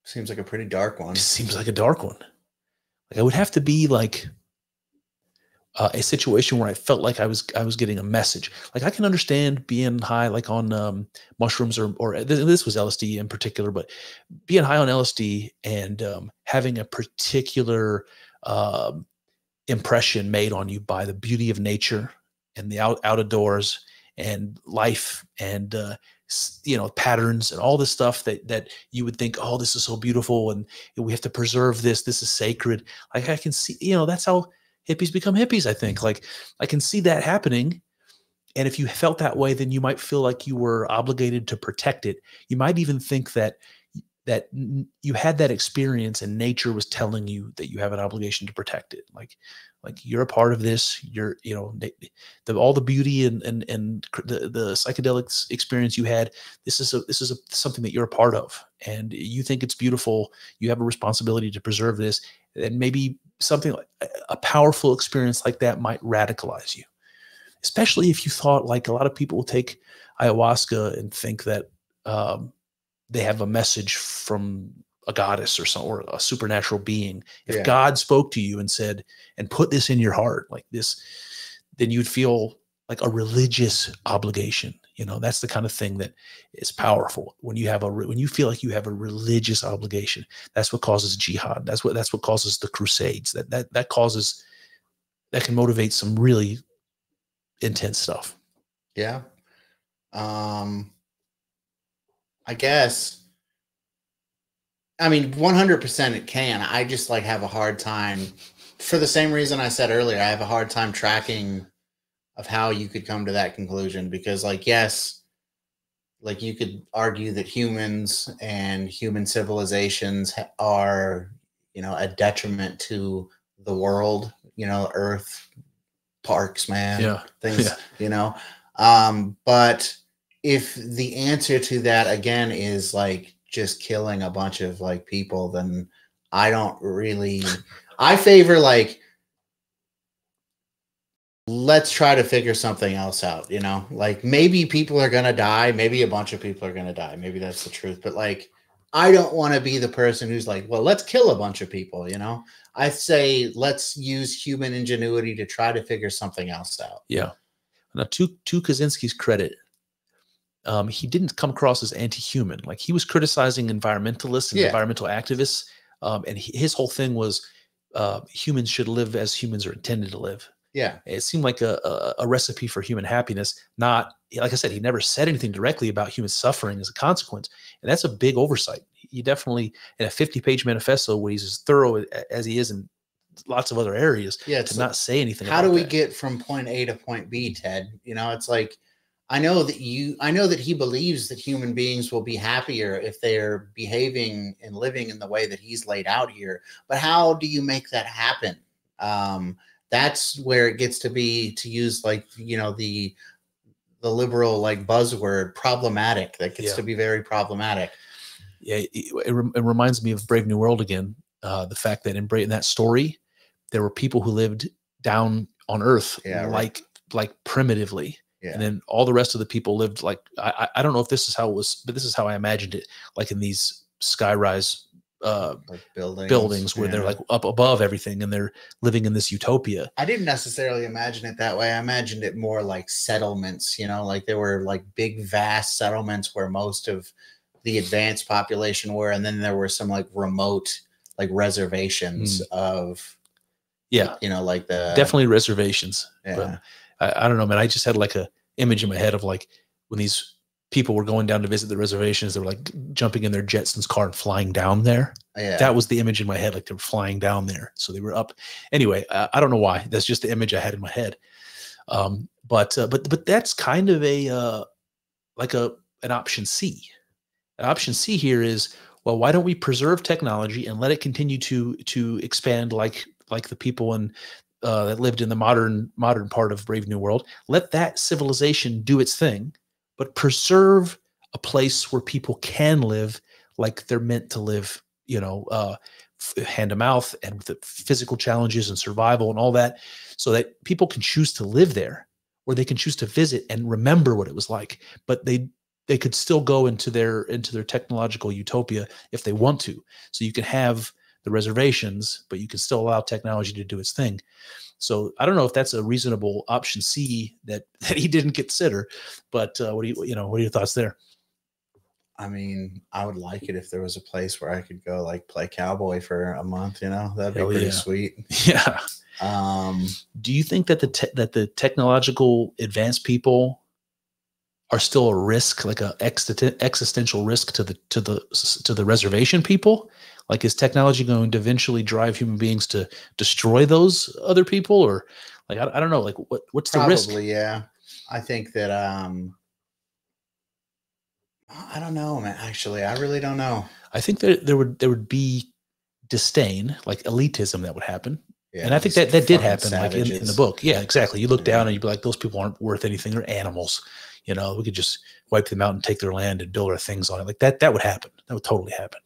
Seems like a pretty dark one. It seems like a dark one. Like, it would have to be like a situation where I felt like I was getting a message. Like, I can understand being high, like on mushrooms or this was LSD in particular, but being high on LSD and having a particular impression made on you by the beauty of nature and the out of doors and life and patterns and all this stuff that you would think, oh, this is so beautiful and we have to preserve this. This is sacred. Like, I can see, that's how hippies become hippies. I think, like, I can see that happening. And if you felt that way, then you might feel like you were obligated to protect it. You might even think that you had that experience and nature was telling you that you have an obligation to protect it. Like you're a part of this. You're, all the beauty and the psychedelic experience you had. This is something that you're a part of, and you think it's beautiful. You have a responsibility to preserve this, and maybe something like a powerful experience like that might radicalize you, especially if you thought, like, a lot of people will take ayahuasca and think that they have a message from a goddess or a supernatural being. If Yeah. God spoke to you and said, and put this in your heart like this, then you'd feel like a religious obligation. You know, that's the kind of thing that is powerful when you have when you feel like you have a religious obligation. That's what causes jihad. That's what causes the crusades. That can motivate some really intense stuff. Yeah. I guess, I mean, 100% it can. I just like have a hard time, for the same reason I said earlier. I have a hard time tracking of how you could come to that conclusion, because like, yes, like you could argue that humans and human civilizations are, you know, a detriment to the world, you know, Earth, parks, man, Yeah. things, Yeah. you know. But if the answer to that again is like just killing a bunch of like people, then I don't really, I favor like, let's try to figure something else out, you know, like maybe people are going to die. Maybe a bunch of people are going to die. Maybe that's the truth. But like, I don't want to be the person who's like, well, let's kill a bunch of people, you know. I say, let's use human ingenuity to try to figure something else out. Yeah. Now, to Kaczynski's credit, he didn't come across as anti-human. Like, he was criticizing environmentalists and environmental activists. And his whole thing was humans should live as humans are intended to live. Yeah. It seemed like a recipe for human happiness. Not, like I said, he never said anything directly about human suffering as a consequence. And that's a big oversight. He definitely, in a 50-page manifesto where he's as thorough as he is in lots of other areas, to not say anything how about do we that. get from point A to point B, Ted? You know, it's like, I know that he believes that human beings will be happier if they're behaving and living in the way that he's laid out here. But how do you make that happen? That's where it gets to be, to use like, you know, the liberal like buzzword, problematic. That gets to be very problematic. Yeah, it reminds me of Brave New World again. The fact that in that story, there were people who lived down on Earth, like primitively. Yeah. And then all the rest of the people lived like, I don't know if this is how it was, but this is how I imagined it, like in these skyrise like buildings where they're like up above everything and they're living in this utopia. I didn't necessarily imagine it that way. I imagined it more like settlements, you know, like there were like big, vast settlements where most of the advanced population were, and then there were some like remote, like reservations of, you know, like the definitely reservations. But I don't know, man. I just had like a image in my head of like when these people were going down to visit the reservations, they were like jumping in their Jetsons car and flying down there. Yeah. That was the image in my head. Like they were flying down there. So they were up. Anyway, I don't know why. That's just the image I had in my head. But that's kind of an option C. An option C here is, well, why don't we preserve technology and let it continue to expand like the people that lived in the modern part of Brave New World? Let that civilization do its thing, but preserve a place where people can live like they're meant to live, you know, hand to mouth and with the physical challenges and survival and all that, so that people can choose to live there, or they can choose to visit and remember what it was like. But they could still go into their technological utopia if they want to. So you can have the reservations, but you can still allow technology to do its thing. So I don't know if that's a reasonable option C that he didn't consider, but what are your thoughts there? I mean, I would like it if there was a place where I could go like play cowboy for a month, you know, that'd be pretty sweet. Yeah. Do you think that the technological advanced people are still a risk, like a existential risk to the reservation people? Like, is technology going to eventually drive human beings to destroy those other people? Or like, I don't know, like what's the risk? Probably, yeah. I think that, I don't know, man. Actually, I really don't know. I think that there would be disdain, like elitism that would happen. Yeah, and I think that did happen like in the book. Yeah, exactly. You look down and you'd be like, those people aren't worth anything. They're animals. You know, we could just wipe them out and take their land and build our things on it. Like that would happen. That would totally happen.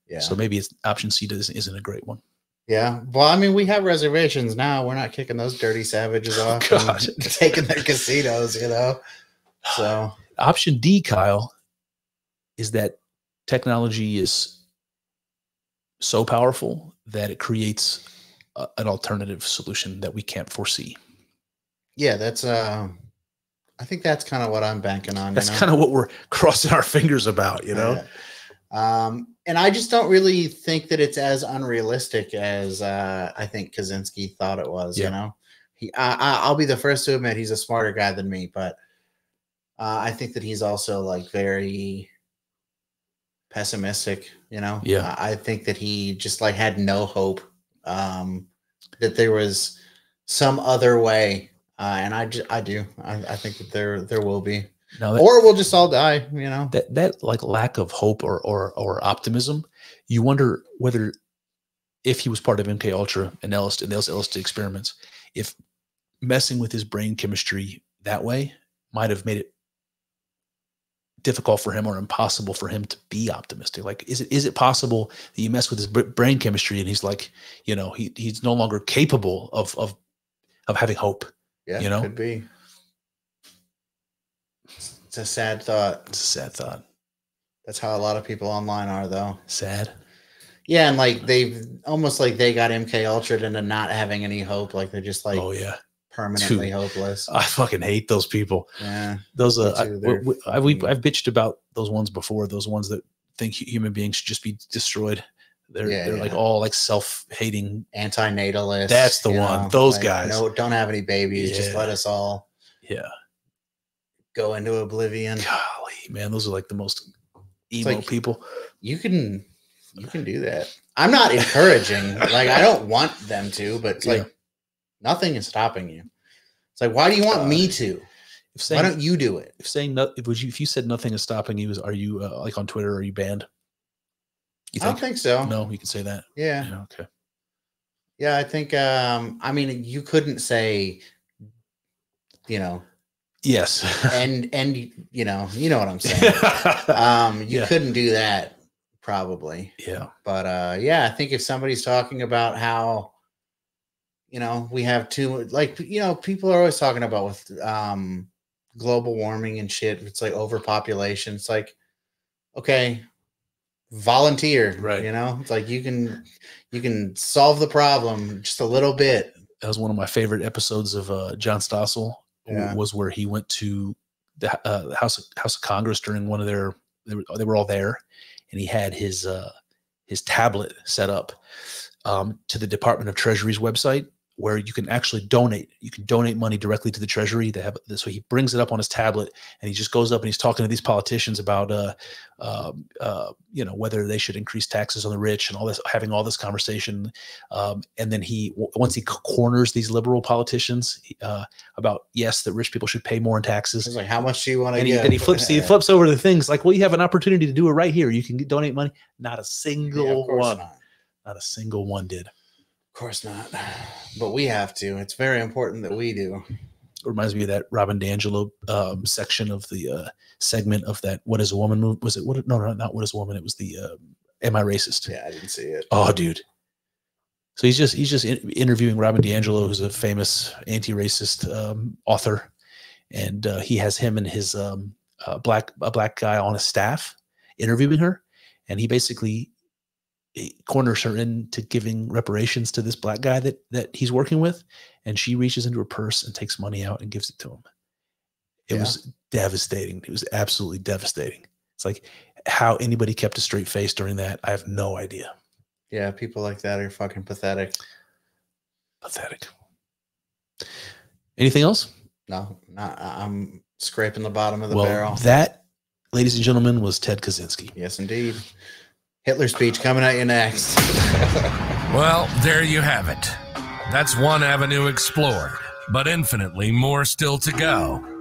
Yeah. So maybe it's option C isn't a great one. Yeah. Well, I mean, we have reservations now. We're not kicking those dirty savages off and taking their casinos, you know. So option D, Kyle, is that technology is so powerful that it creates an alternative solution that we can't foresee. Yeah, that's I think that's kind of what I'm banking on. That's kind of what we're crossing our fingers about, you know. And I just don't really think that it's as unrealistic as I think Kaczynski thought it was. You know, I'll be the first to admit he's a smarter guy than me, but I think that he's also like very pessimistic. You know, I think that he just like had no hope that there was some other way. And I do. I think that there will be, or we'll just all die. You know, that like lack of hope or optimism. You wonder whether, if he was part of MK Ultra and those LSD experiments, if messing with his brain chemistry that way might have made it difficult for him or impossible for him to be optimistic. Like, is it possible that you mess with his brain chemistry and he's like, you know, he's no longer capable of having hope. Yeah, you know, could be. It's a sad thought. It's a sad thought. That's how a lot of people online are, though. Sad. Yeah, and like they've almost like they got MK Ultra into not having any hope. Like they're just like, permanently hopeless. I fucking hate those people. Yeah, those I've bitched about those ones before. Those ones that think human beings should just be destroyed. They're like all like self-hating anti-natalists. That's the one. Those like, guys. No, don't have any babies. Just let us all go into oblivion. Golly, man, those are like the most emo like, people. You can do that. I'm not encouraging. Like I don't want them to, but it's like nothing is stopping you. It's like, why do you want me to? Why don't you do it? If you said nothing is stopping you, are you like on Twitter? Are you banned? I don't think so. No, you can say that. Yeah. Okay. Yeah, I think. I mean, you couldn't say, you know. Yes. and you know what I'm saying. You couldn't do that probably. Yeah. But I think if somebody's talking about how, you know, we have people are always talking about with global warming and shit. It's like overpopulation. It's like, okay. Volunteer, right? You know, it's like you can solve the problem just a little bit. That was one of my favorite episodes of John Stossel. Was where he went to the House of Congress during one of their. They were all there, and he had his tablet set up to the Department of Treasury's website, where you can actually donate. You can donate money directly to the Treasury. They have this. So he brings it up on his tablet, and he just goes up and he's talking to these politicians about, you know, whether they should increase taxes on the rich and all this, having all this conversation. And then once he corners these liberal politicians about that rich people should pay more in taxes. He's like, how much do you want to get? And he flips over the things like, well, you have an opportunity to do it right here. You can donate money. Not a single one. Not a single one did. Of course not, but we have to. It's very important that we do. It reminds me of that Robin DiAngelo section of the segment of that "What Is a Woman" movie. Was it what? No, not "What Is a Woman." It was the "Am I Racist?" Yeah, I didn't see it. Oh, dude. So he's just interviewing Robin DiAngelo, who's a famous anti-racist author, and he has him and his a black guy on his staff interviewing her, and he basically corners her into giving reparations to this black guy that he's working with, and she reaches into her purse and takes money out and gives it to him. It was devastating. It was absolutely devastating. It's like how anybody kept a straight face during that. I have no idea. Yeah, people like that are fucking pathetic. Pathetic. Anything else? No, not. I'm scraping the bottom of the barrel. That, ladies and gentlemen, was Ted Kaczynski. Yes, indeed. Hitler speech coming at you next. Well, there you have it. That's one avenue explored, but infinitely more still to go.